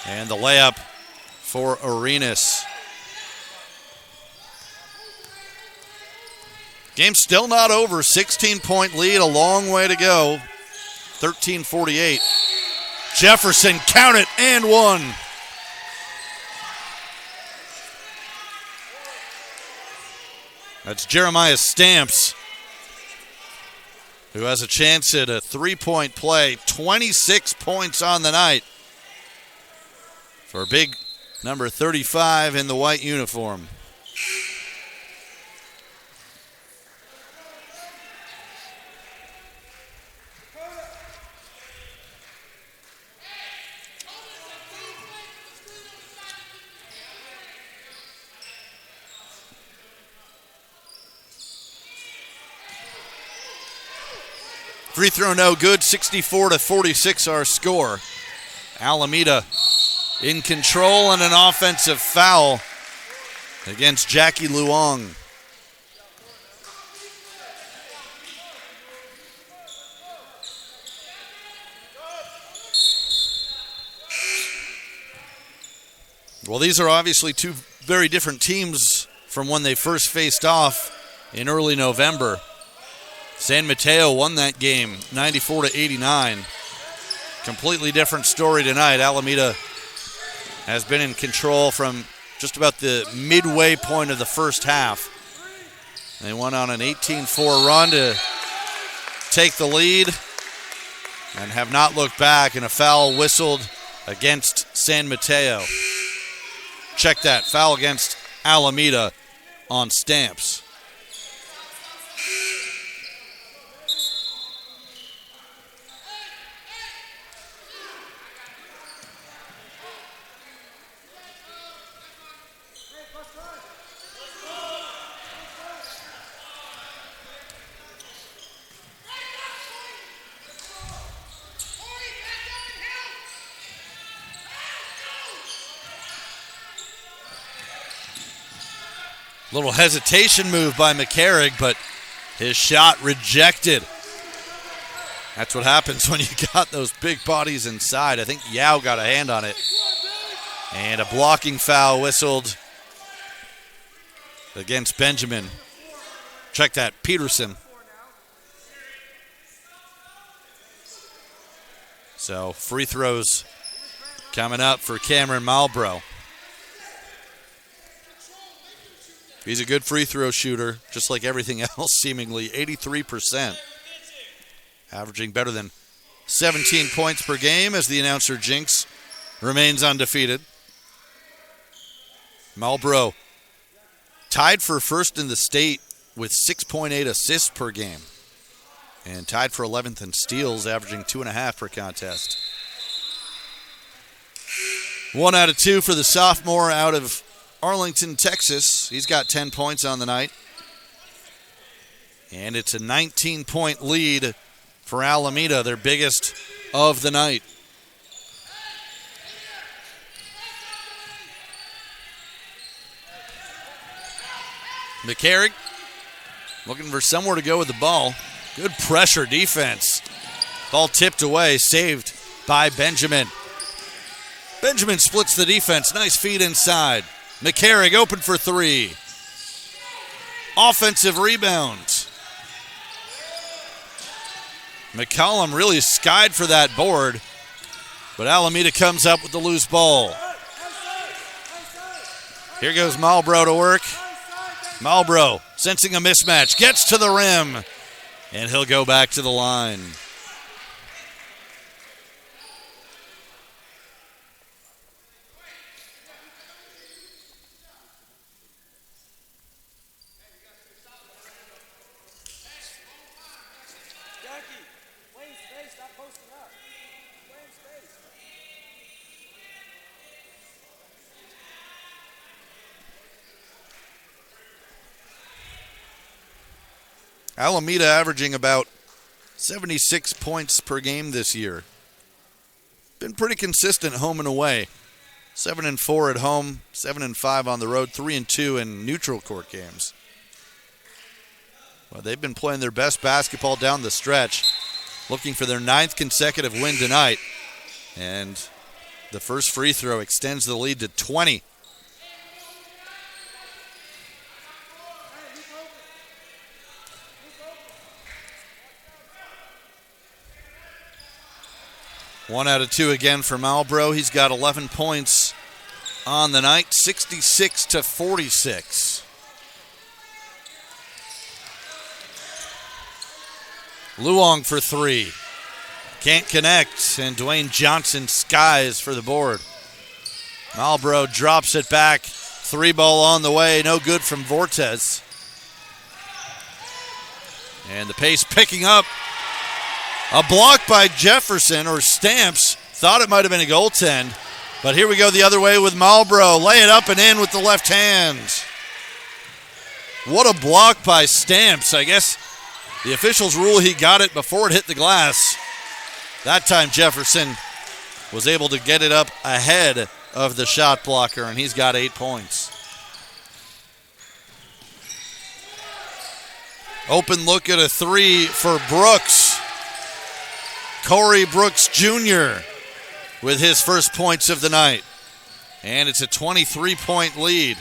And the layup for Arenas. Game still not over. 16-point lead, a long way to go. 13:48. Jefferson, count it, and one. That's Jeremiah Stamps, who has a chance at a three-point play. 26 points on the night for big number 35 in the white uniform. Free throw no good, 64-46 our score. Alameda in control, and an offensive foul against Jackie Luong. Well, these are obviously two very different teams from when they first faced off in early November. San Mateo won that game 94-89. Completely different story tonight. Alameda has been in control from just about the midway point of the first half. They went on an 18-4 run to take the lead and have not looked back, and a foul whistled against San Mateo. Check that, foul against Alameda on Stamps. Little hesitation move by McCarrick, but his shot rejected. That's what happens when you got those big bodies inside. I think Yao got a hand on it. And a blocking foul whistled against Benjamin. Check that, Peterson. So free throws coming up for Cameron Malbrough. He's a good free throw shooter, just like everything else, seemingly. 83%. Averaging better than 17 points per game as the announcer Jinx remains undefeated. Malbrough tied for first in the state with 6.8 assists per game. And tied for 11th in steals, averaging 2.5 per contest. 1 out of 2 for the sophomore out of Arlington, Texas. He's got 10 points on the night. And it's a 19-point lead for Alameda, their biggest of the night. McCarrick looking for somewhere to go with the ball. Good pressure defense. Ball tipped away, saved by Benjamin. Benjamin splits the defense. Nice feed inside. McCarrick open for three. Offensive rebound. McCollum really skied for that board, but Alameda comes up with the loose ball. Here goes Malbrough to work. Malbrough sensing a mismatch, gets to the rim, and he'll go back to the line. Alameda averaging about 76 points per game this year. Been pretty consistent home and away. 7-4 at home, 7-5 on the road, 3-2 in neutral court games. Well, they've been playing their best basketball down the stretch, looking for their 9th consecutive win tonight. And the first free throw extends the lead to 20. One out of two again for Malbrough. He's got 11 points on the night, 66-46. Luong for three. Can't connect, and Dwayne Johnson skies for the board. Malbrough drops it back. Three ball on the way, no good from Vortes. And the pace picking up. A block by Jefferson, or Stamps. Thought it might have been a goaltend. But here we go the other way with Malbrough. Lay it up and in with the left hand. What a block by Stamps. I guess the officials rule he got it before it hit the glass. That time Jefferson was able to get it up ahead of the shot blocker, and he's got 8 points. Open look at a three for Brooks. Corey Brooks Jr. with his first points of the night. And it's a 23-point lead.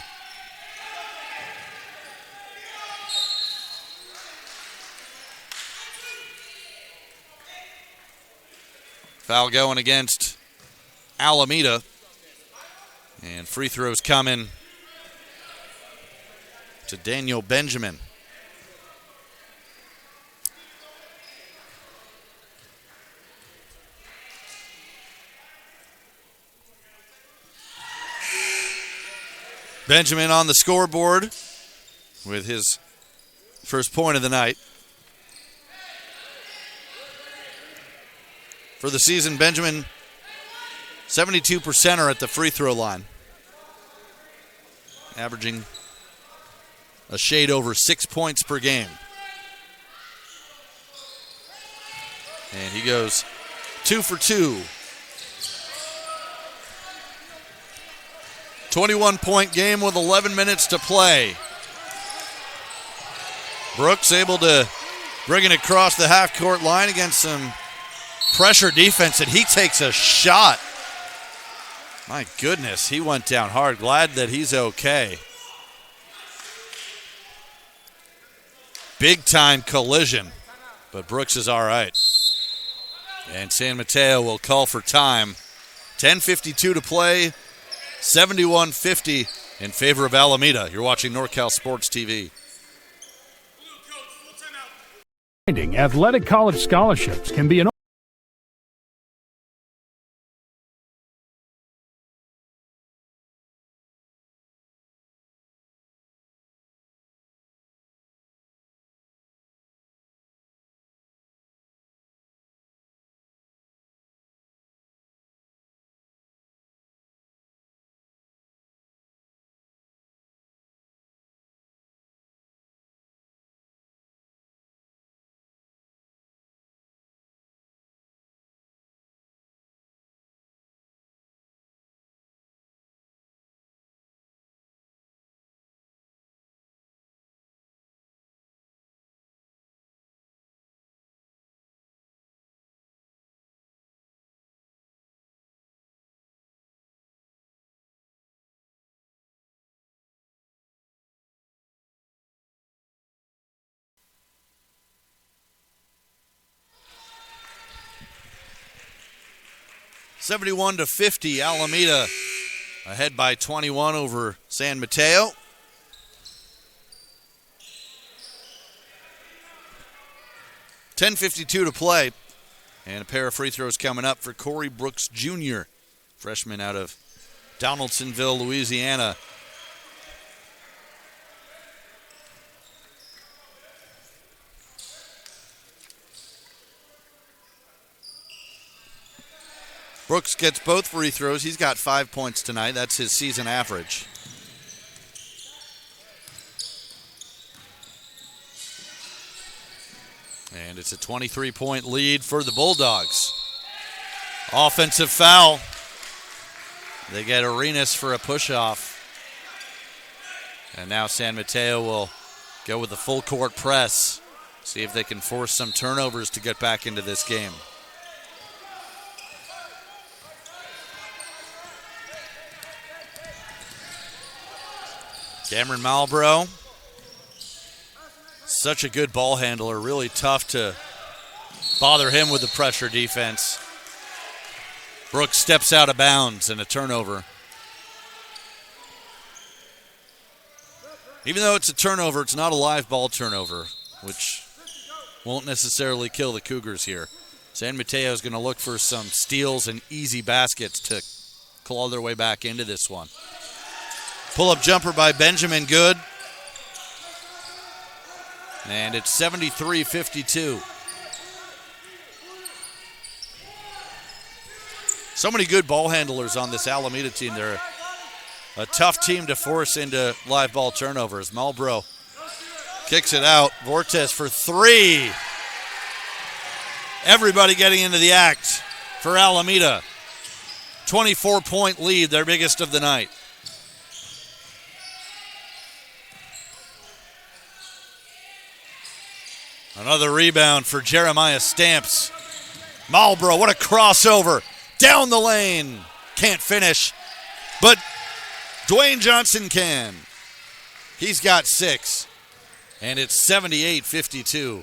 Foul going against Alameda. And free throws coming to Daniel Benjamin. Benjamin on the scoreboard with his first point of the night. For the season, Benjamin, 72% at the free throw line, averaging a shade over 6 points per game. And he goes 2 for 2. 21-point game with 11 minutes to play. Brooks able to bring it across the half-court line against some pressure defense, and he takes a shot. My goodness, he went down hard. Glad that he's okay. Big-time collision, but Brooks is all right. And San Mateo will call for time. 10:52 to play. 71-50 in favor of Alameda. You're watching NorCal Sports TV. Athletic college scholarships can be an 71-50, Alameda ahead by 21 over San Mateo. .52 to play. And a pair of free throws coming up for Corey Brooks Jr., freshman out of Donaldsonville, Louisiana. Brooks gets both free throws. He's got 5 points tonight. That's his season average. And it's a 23-point lead for the Bulldogs. Offensive foul. They get Arenas for a push-off. And now San Mateo will go with the full court press. See if they can force some turnovers to get back into this game. Cameron Malbrough, such a good ball handler, really tough to bother him with the pressure defense. Brooks steps out of bounds and a turnover. Even though it's a turnover, it's not a live ball turnover, which won't necessarily kill the Cougars here. San Mateo is going to look for some steals and easy baskets to claw their way back into this one. Pull-up jumper by Benjamin, good. And it's 73-52. So many good ball handlers on this Alameda team. They're a tough team to force into live ball turnovers. Malbrough kicks it out. Vortes for three. Everybody getting into the act for Alameda. 24-point lead, their biggest of the night. Another rebound for Jeremiah Stamps. Malbrough, what a crossover. Down the lane. Can't finish, but Dwayne Johnson can. He's got 6, and it's 78-52.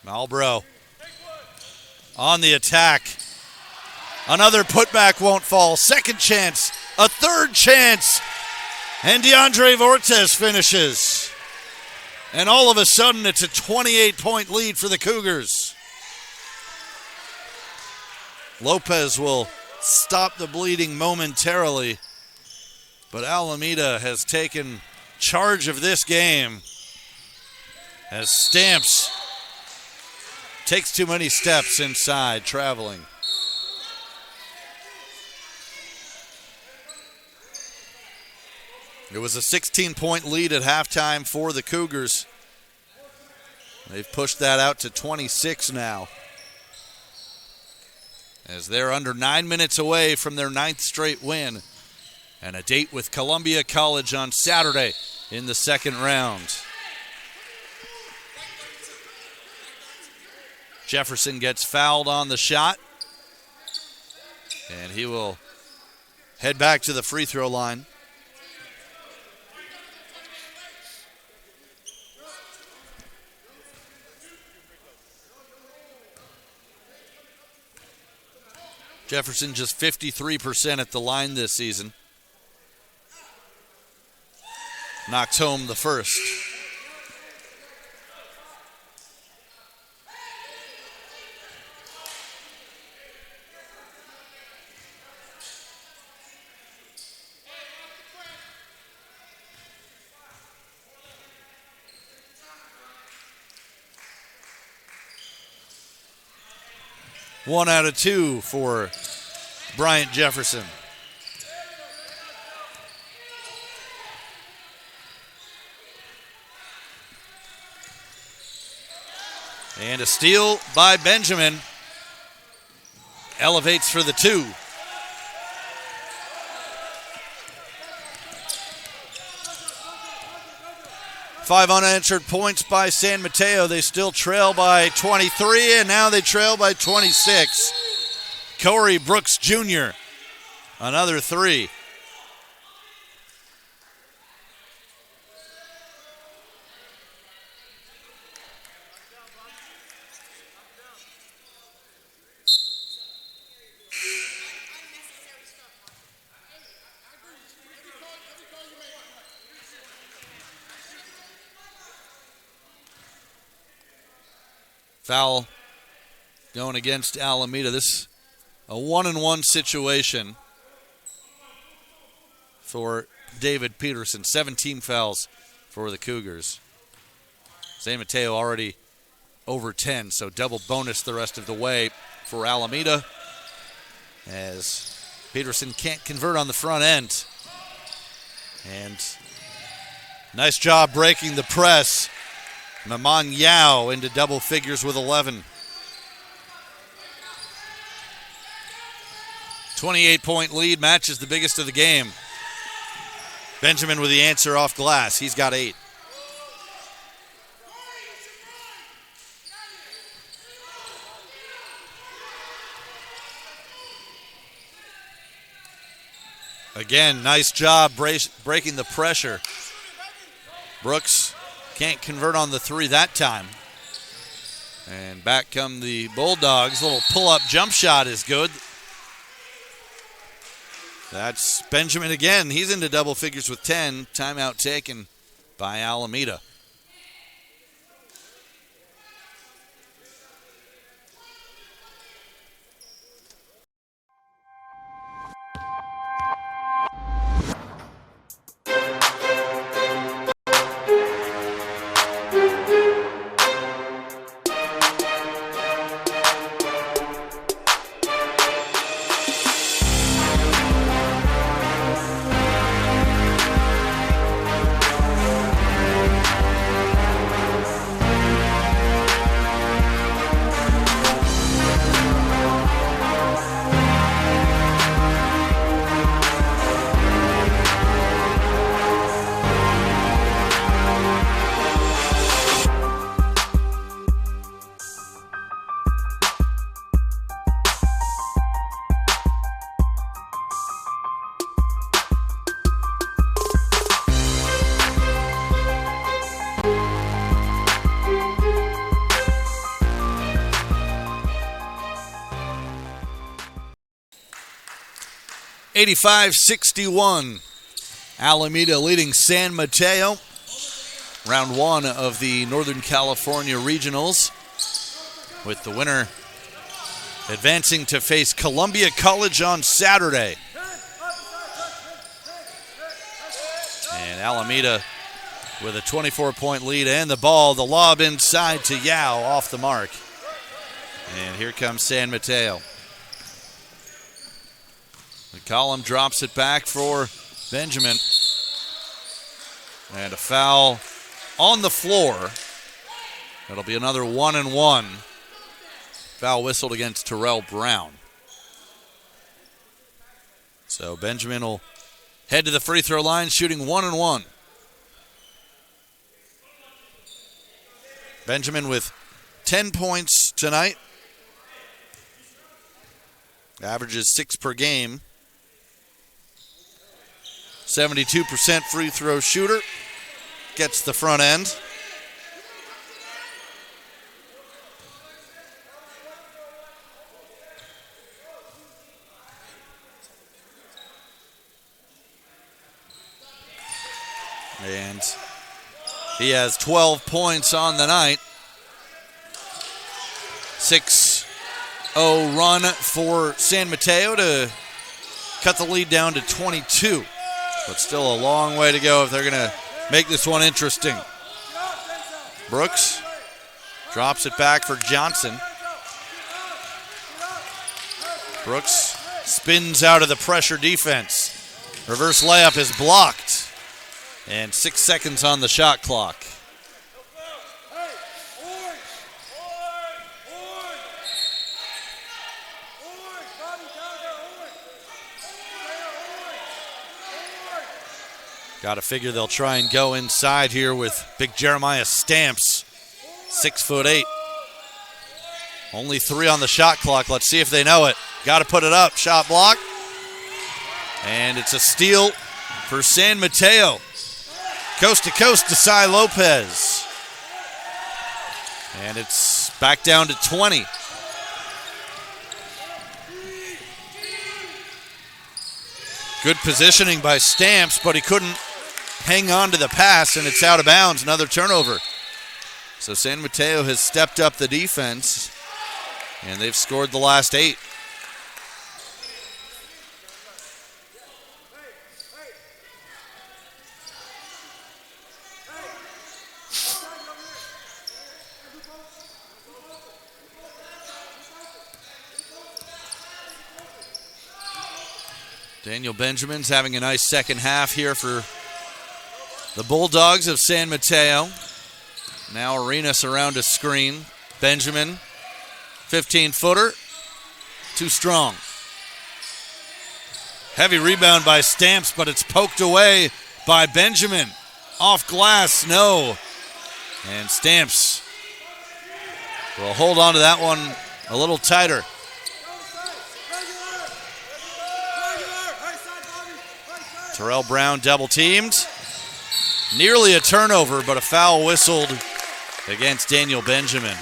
Malbrough on the attack. Another putback won't fall. Second chance, a third chance, and DeAndre Vortes finishes. And all of a sudden, it's a 28-point lead for the Cougars. Lopez will stop the bleeding momentarily, but Alameda has taken charge of this game as Stamps takes too many steps inside, traveling. It was a 16-point lead at halftime for the Cougars. They've pushed that out to 26 now, as they're under 9 minutes away from their 9th straight win and a date with Columbia College on Saturday in the second round. Jefferson gets fouled on the shot, and he will head back to the free throw line. Jefferson just 53% at the line this season. Knocks home the first. One out of two for Bryant Jefferson. And a steal by Benjamin. Elevates for the two. Five unanswered points by San Mateo. They still trail by 23, and now they trail by 26. Corey Brooks Jr., another three. Foul going against Alameda. This a 1-and-1 situation for David Peterson. 17 fouls for the Cougars. San Mateo already over 10, so double bonus the rest of the way for Alameda, as Peterson can't convert on the front end. And nice job breaking the press. Maman Yao into double figures with 11. 28-point lead, matches the biggest of the game. Benjamin with the answer off glass. He's got 8. Again, nice job breaking the pressure. Brooks can't convert on the 3 that time. And back come the Bulldogs. Little pull-up jump shot is good. That's Benjamin again. He's into double figures with 10. Timeout taken by Alameda. (85-61). Alameda leading San Mateo. Round 1 of the Northern California Regionals, with the winner advancing to face Columbia College on Saturday. And Alameda with a 24-point lead and the ball. The lob inside to Yao, off the mark. And here comes San Mateo. McCollum drops it back for Benjamin. And a foul on the floor. That'll be another 1-and-1. Foul whistled against Terrell Brown. So Benjamin will head to the free throw line, shooting 1-and-1. Benjamin with 10 points tonight. Averages 6 per game. 72% free throw shooter. Gets the front end. And he has 12 points on the night. 6-0 run for San Mateo to cut the lead down to 22. But still a long way to go if they're going to make this one interesting. Brooks drops it back for Johnson. Brooks spins out of the pressure defense. Reverse layup is blocked. And 6 seconds on the shot clock. Got to figure they'll try and go inside here with big Jeremiah Stamps, 6'8". Only 3 on the shot clock. Let's see if they know it. Got to put it up. Shot block. And it's a steal for San Mateo. Coast to coast, Desai Lopez. And it's back down to 20. Good positioning by Stamps, but he couldn't hang on to the pass, and it's out of bounds. Another turnover. So San Mateo has stepped up the defense, and they've scored the last 8. Daniel Benjamin's having a nice second half here for the Bulldogs of San Mateo. Now Arenas around a screen. Benjamin, 15-footer, too strong. Heavy rebound by Stamps, but it's poked away by Benjamin. Off glass, no. And Stamps will hold on to that one a little tighter. Terrell Brown double teamed. Nearly a turnover, but a foul whistled against Daniel Benjamin.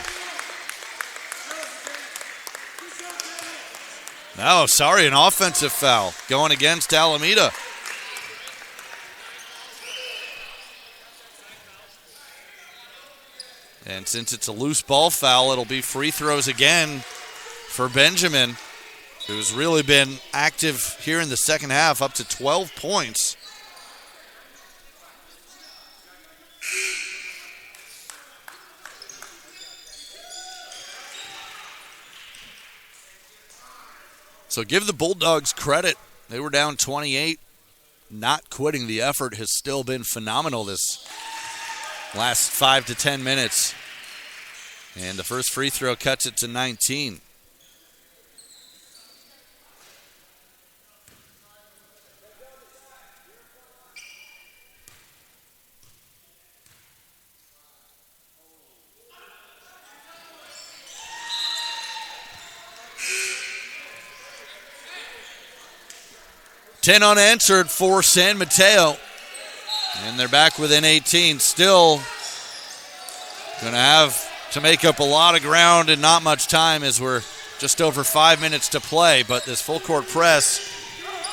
No, sorry, an offensive foul going against Alameda. And since it's a loose ball foul, it'll be free throws again for Benjamin, who's really been active here in the second half, up to 12 points. So give the Bulldogs credit. They were down 28. Not quitting the effort has still been phenomenal this last 5 to 10 minutes. And the first free throw cuts it to 19. Ten unanswered for San Mateo. And they're back within 18. Still going to have to make up a lot of ground in not much time as we're just over 5 minutes to play. But this full court press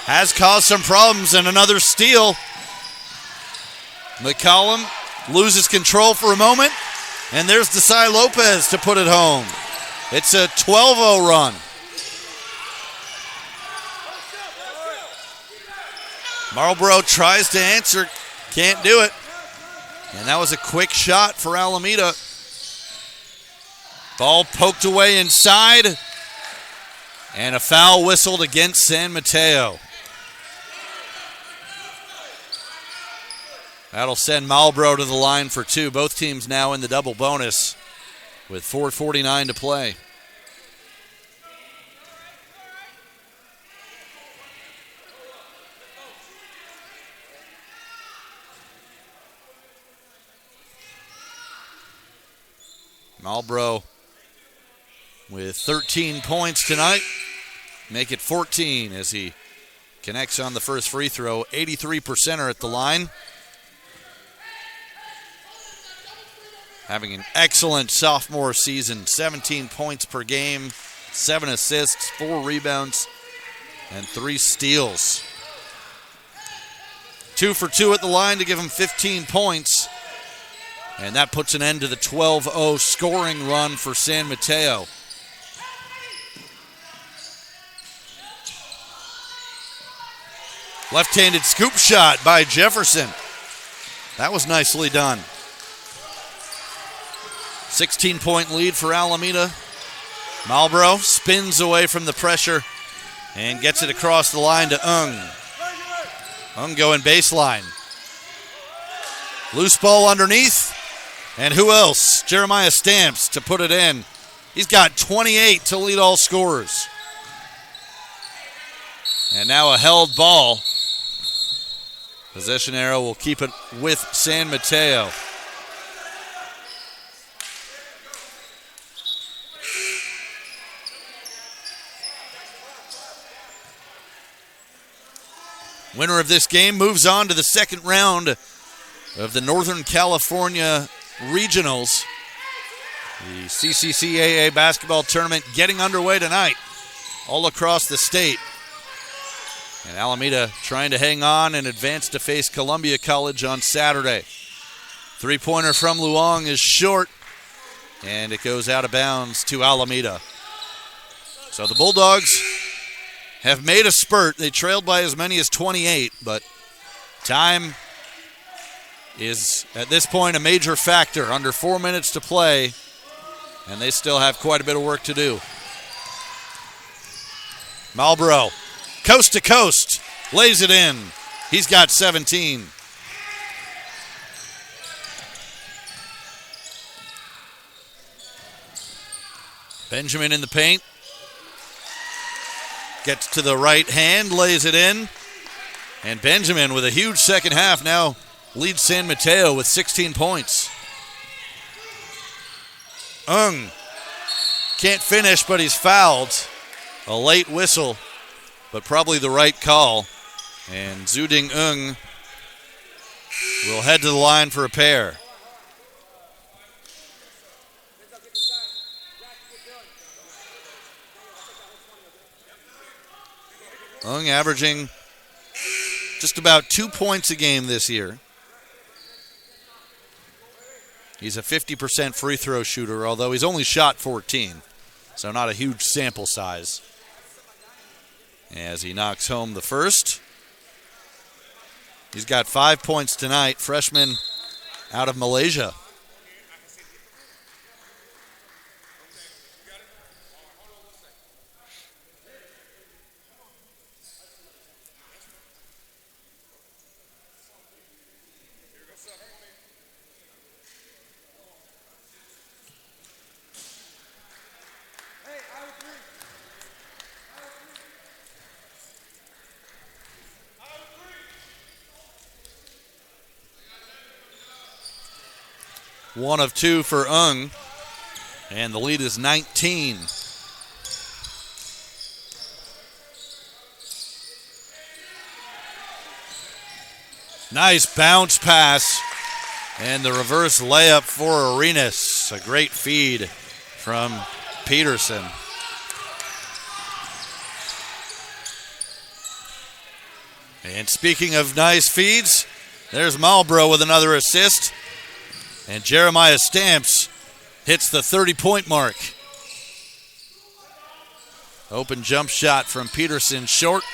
has caused some problems, and another steal. McCollum loses control for a moment, and there's Desai Lopez to put it home. It's a 12-0 run. Marlboro tries to answer, can't do it. And that was a quick shot for Alameda. Ball poked away inside, and a foul whistled against San Mateo. That'll send Marlboro to the line for 2. Both teams now in the double bonus with 4:49 to play. Marlboro with 13 points tonight. Make it 14 as he connects on the first free throw. 83% at the line. Having an excellent sophomore season. 17 points per game, 7 assists, 4 rebounds, and 3 steals. 2 for 2 at the line to give him 15 points. And that puts an end to the 12-0 scoring run for San Mateo. Left-handed scoop shot by Jefferson. That was nicely done. 16-point lead for Alameda. Marlboro spins away from the pressure and gets it across the line to Ung. Ung going baseline. Loose ball underneath. And who else? Jeremiah Stamps to put it in. He's got 28 to lead all scorers. And now a held ball. Possession arrow will keep it with San Mateo. Winner of this game moves on to the second round of the Northern California Regionals. The CCCAA basketball tournament getting underway tonight all across the state. And Alameda trying to hang on and advance to face Columbia College on Saturday. Three-pointer from Luong is short. and it goes out of bounds to Alameda. So the Bulldogs have made a spurt. They trailed by as many as 28, but time is, at this point, a major factor. Under 4 minutes to play, and they still have quite a bit of work to do. Marlboro, coast to coast, lays it in. He's got 17. Benjamin in the paint. Gets to the right hand, lays it in. And Benjamin with a huge second half now leads San Mateo with 16 points. Can't finish, but he's fouled. A late whistle, but probably the right call. And Zuding will head to the line for a pair. Averaging just about 2 points a game this year. He's a 50% free throw shooter, although he's only shot 14, so not a huge sample size. As he knocks home the first. He's got 5 points tonight, freshman out of Malaysia. One of two for and the lead is 19. Nice bounce pass, and the reverse layup for Arenas. A great feed from Peterson. And speaking of nice feeds, there's Marlboro with another assist. And Jeremiah Stamps hits the 30-point mark. Open jump shot from Peterson, short.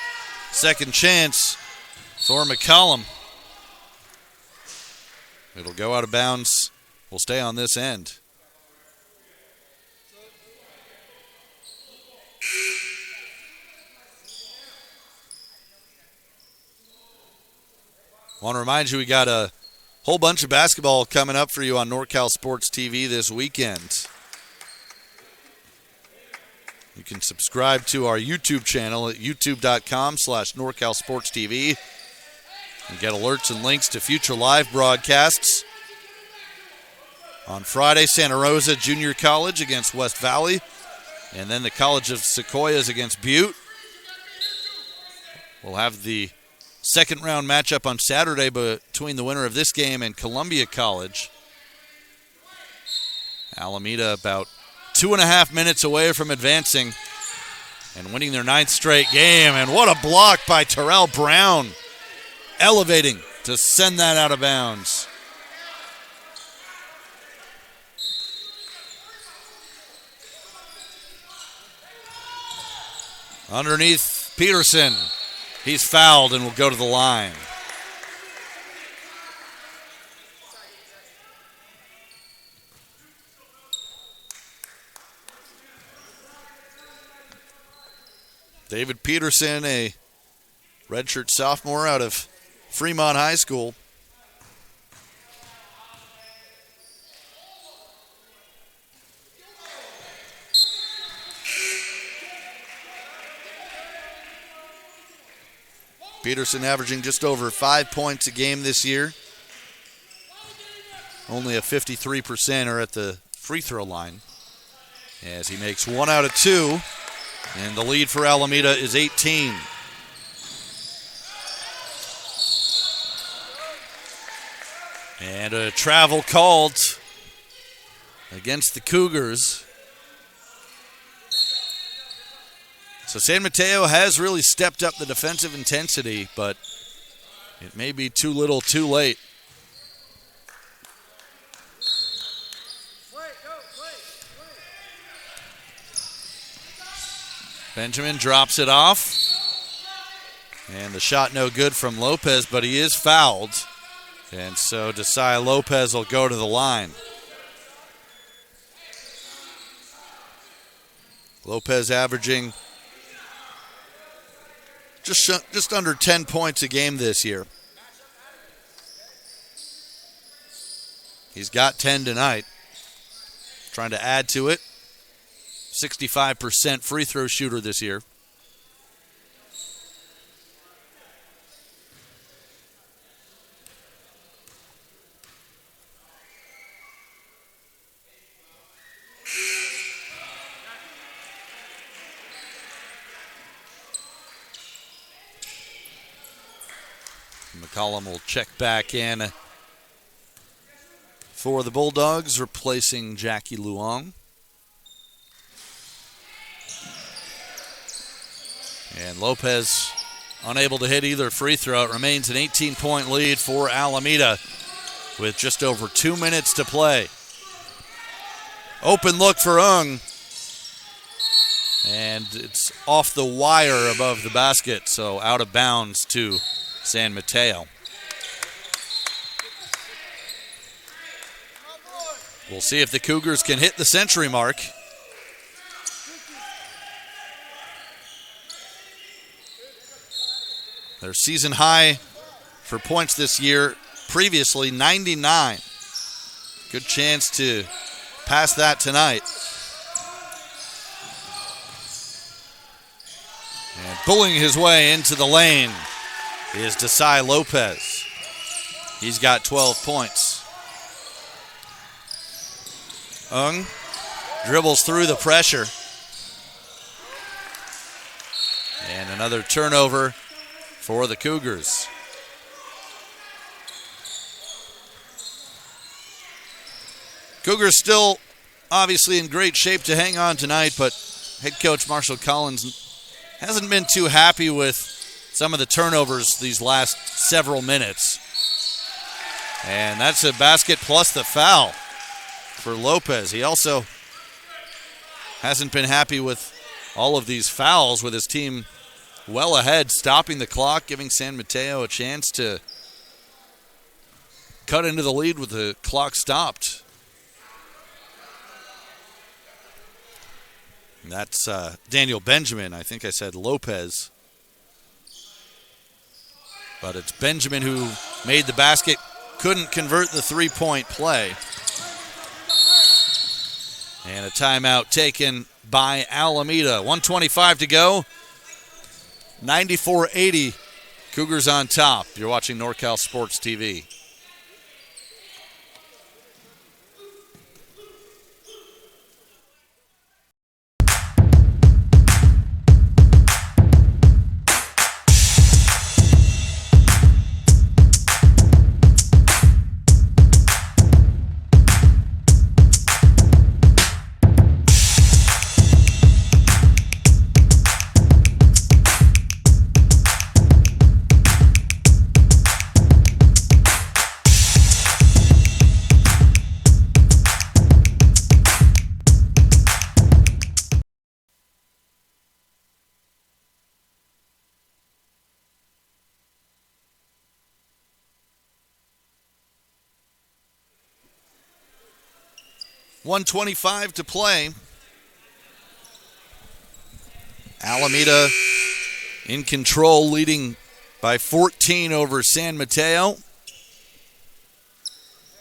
Second chance for McCollum. It'll go out of bounds. We'll stay on this end. Want to remind you we got a whole bunch of basketball coming up for you on NorCal SportsTV this weekend. You can subscribe to our YouTube channel at youtube.com/NorCalSportsTV and get alerts and links to future live broadcasts. On Friday, Santa Rosa Junior College against West Valley, and then the College of Sequoias against Butte. We'll have the second round matchup on Saturday between the winner of this game and Columbia College. Alameda about 2.5 minutes away from advancing and winning their 9th straight game. And what a block by Terrell Brown, elevating to send that out of bounds. Underneath Peterson. He's fouled and will go to the line. David Peterson, a redshirt sophomore out of Fremont High School. Peterson averaging just over 5 points a game this year. Only a 53% at the free throw line as he makes 1 out of 2. And the lead for Alameda is 18. And a travel called against the Cougars. So San Mateo has really stepped up the defensive intensity, but it may be too little too late. Benjamin drops it off. And the shot no good from Lopez, but he is fouled. And so Desai Lopez will go to the line. Lopez averaging just under 10 points a game this year. He's got 10 tonight. Trying to add to it. 65% free throw shooter this year. McCollum will check back in for the Bulldogs, replacing Jackie Luong. And Lopez unable to hit either free throw. It remains an 18-point lead for Alameda with just over 2 minutes to play. Open look for Ung. And it's off the wire above the basket, so out of bounds to San Mateo. We'll see if the Cougars can hit the century mark. Their season high for points this year, previously 99. Good chance to pass that tonight. And pulling his way into the lane is Desai Lopez. He's got 12 points. Ung dribbles through the pressure. And another turnover for the Cougars. Cougars still obviously in great shape to hang on tonight, but head coach Marshall Collins hasn't been too happy with some of the turnovers these last several minutes. And that's a basket plus the foul for Lopez. He also hasn't been happy with all of these fouls, with his team well ahead, stopping the clock, giving San Mateo a chance to cut into the lead with the clock stopped. And that's Daniel Benjamin. I think I said Lopez. But it's Benjamin who made the basket, couldn't convert the three-point play. And a timeout taken by Alameda. 1:25 to go. 94-80. Cougars on top. You're watching NorCal Sports TV. .125 to play. Alameda in control, leading by 14 over San Mateo.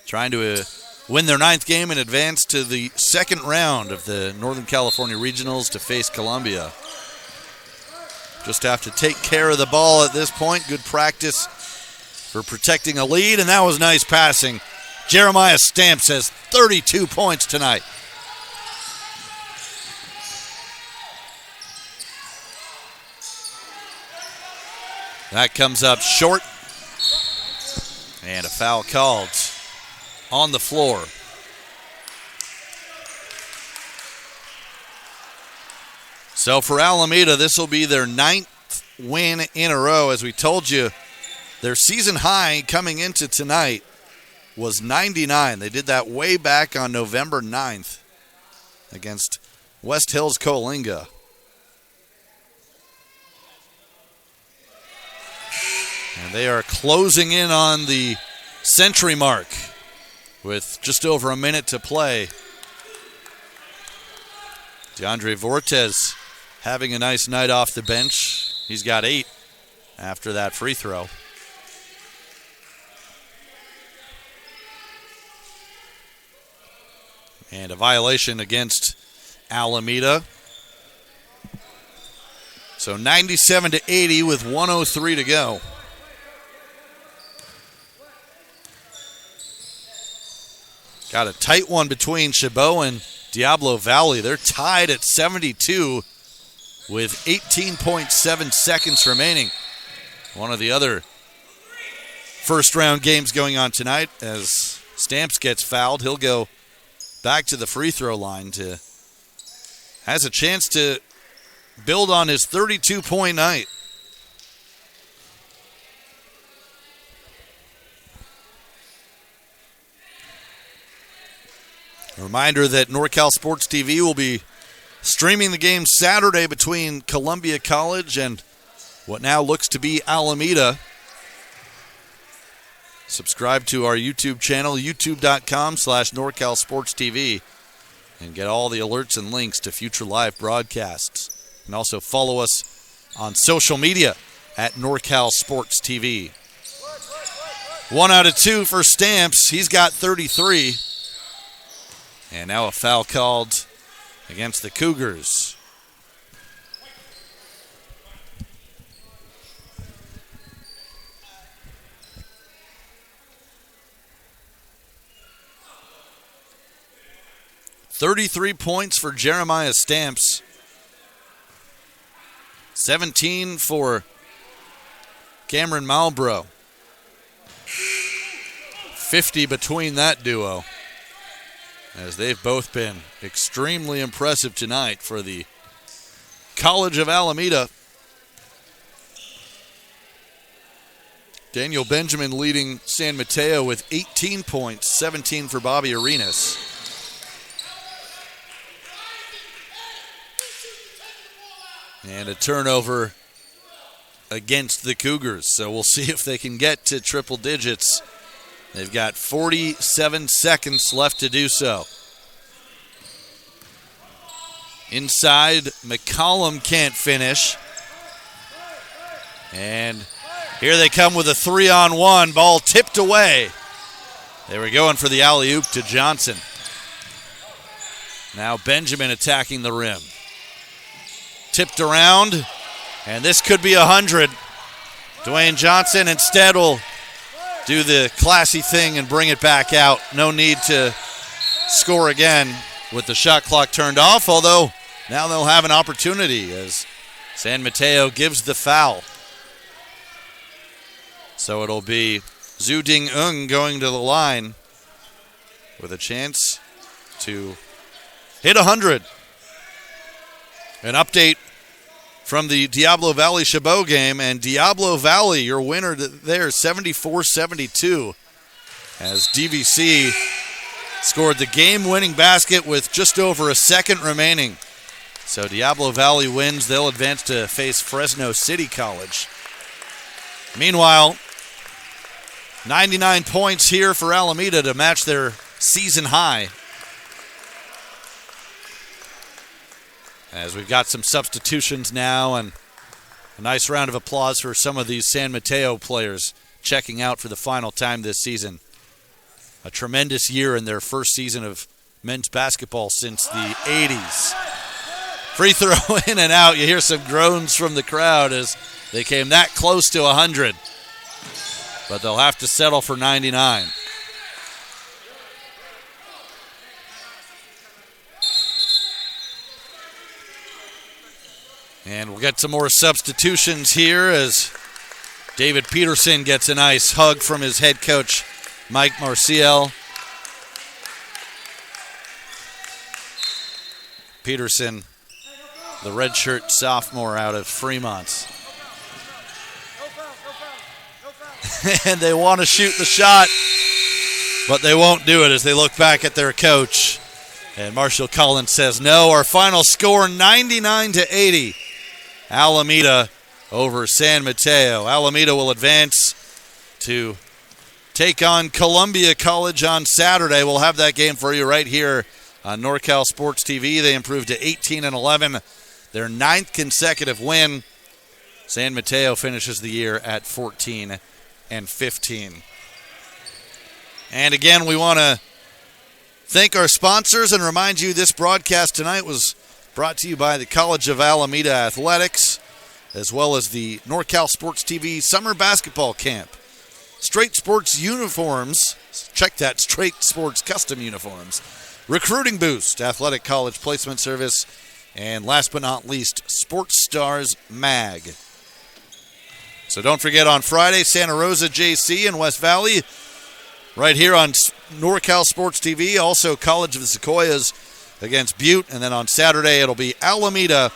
Trying to win their 9th game and advance to the second round of the Northern California Regionals to face Columbia. Just have to take care of the ball at this point. Good practice for protecting a lead, and that was nice passing. Jeremiah Stamps has 32 points tonight. That comes up short. And a foul called on the floor. So for Alameda, this will be their 9th win in a row. As we told you, their season high coming into tonight was 99. They did that way back on November 9th against West Hills Coalinga. And they are closing in on the century mark with just over a minute to play. DeAndre Vortes having a nice night off the bench. He's got 8 after that free throw. And a violation against Alameda. So 97-80 with 1:03 to go. Got a tight one between Chabot and Diablo Valley. They're tied at 72 with 18.7 seconds remaining. One of the other first-round games going on tonight as Stamps gets fouled. He'll go back to the free throw line has a chance to build on his 32-point night. A reminder that NorCal Sports TV will be streaming the game Saturday between Columbia College and what now looks to be Alameda. Subscribe to our YouTube channel, youtube.com/NorCalSportsTV, and get all the alerts and links to future live broadcasts. And also follow us on social media at NorCal Sports TV. 1 out of 2 for Stamps. He's got 33. And now a foul called against the Cougars. "33 points for Jeremiah Stamps. 17 for Cameron Malbrough. 50 between that duo, as they've both been extremely impressive tonight for the College of Alameda. Daniel Benjamin leading San Mateo with 18 points, 17 for Bobby Arenas. And a turnover against the Cougars, so we'll see if they can get to triple digits. They've got 47 seconds left to do so. Inside, McCollum can't finish. And here they come with a 3-on-1. Ball tipped away. They were going for the alley-oop to Johnson. Now Benjamin attacking the rim. Tipped around, and this could be 100. Dwayne Johnson instead will do the classy thing and bring it back out. No need to score again with the shot clock turned off, although now they'll have an opportunity as San Mateo gives the foul. So it'll be Zhu Ding Ung going to the line with a chance to hit 100. An update from the Diablo Valley Chabot game, and Diablo Valley, your winner there, 74-72, as DVC scored the game-winning basket with just over a second remaining. So Diablo Valley wins. They'll advance to face Fresno City College. Meanwhile, 99 points here for Alameda to match their season high. As we've got some substitutions now, and a nice round of applause for some of these San Mateo players checking out for the final time this season. A tremendous year in their first season of men's basketball since the 80s. Free throw in and out. You hear some groans from the crowd as they came that close to 100. But they'll have to settle for 99. And we'll get some more substitutions here as David Peterson gets a nice hug from his head coach, Mike Marcial. Peterson, the redshirt sophomore out of Fremont. And they want to shoot the shot, but they won't do it as they look back at their coach. And Marshall Collins says no. Our final score, 99-80. Alameda over San Mateo. Alameda will advance to take on Columbia College on Saturday. We'll have that game for you right here on NorCal Sports TV. They improved to 18-11, their 9th consecutive win. San Mateo finishes the year at 14-15. And again, we want to thank our sponsors and remind you this broadcast tonight was brought to you by the College of Alameda Athletics, as well as the NorCal Sports TV Summer Basketball Camp. Straight Sports Uniforms, check that, Straight Sports Custom Uniforms. Recruiting Boost, Athletic College Placement Service, and last but not least, Sports Stars Mag. So don't forget on Friday, Santa Rosa JC in West Valley, right here on NorCal Sports TV. Also, College of the Sequoias against Butte. And then on Saturday, it'll be Alameda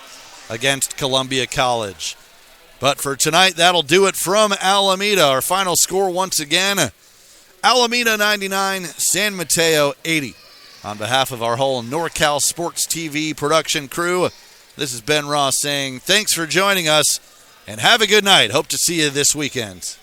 against Columbia College. But for tonight, that'll do it from Alameda. Our final score once again, Alameda 99, San Mateo 80. On behalf of our whole NorCal Sports TV production crew, this is Ben Ross saying thanks for joining us and have a good night. Hope to see you this weekend.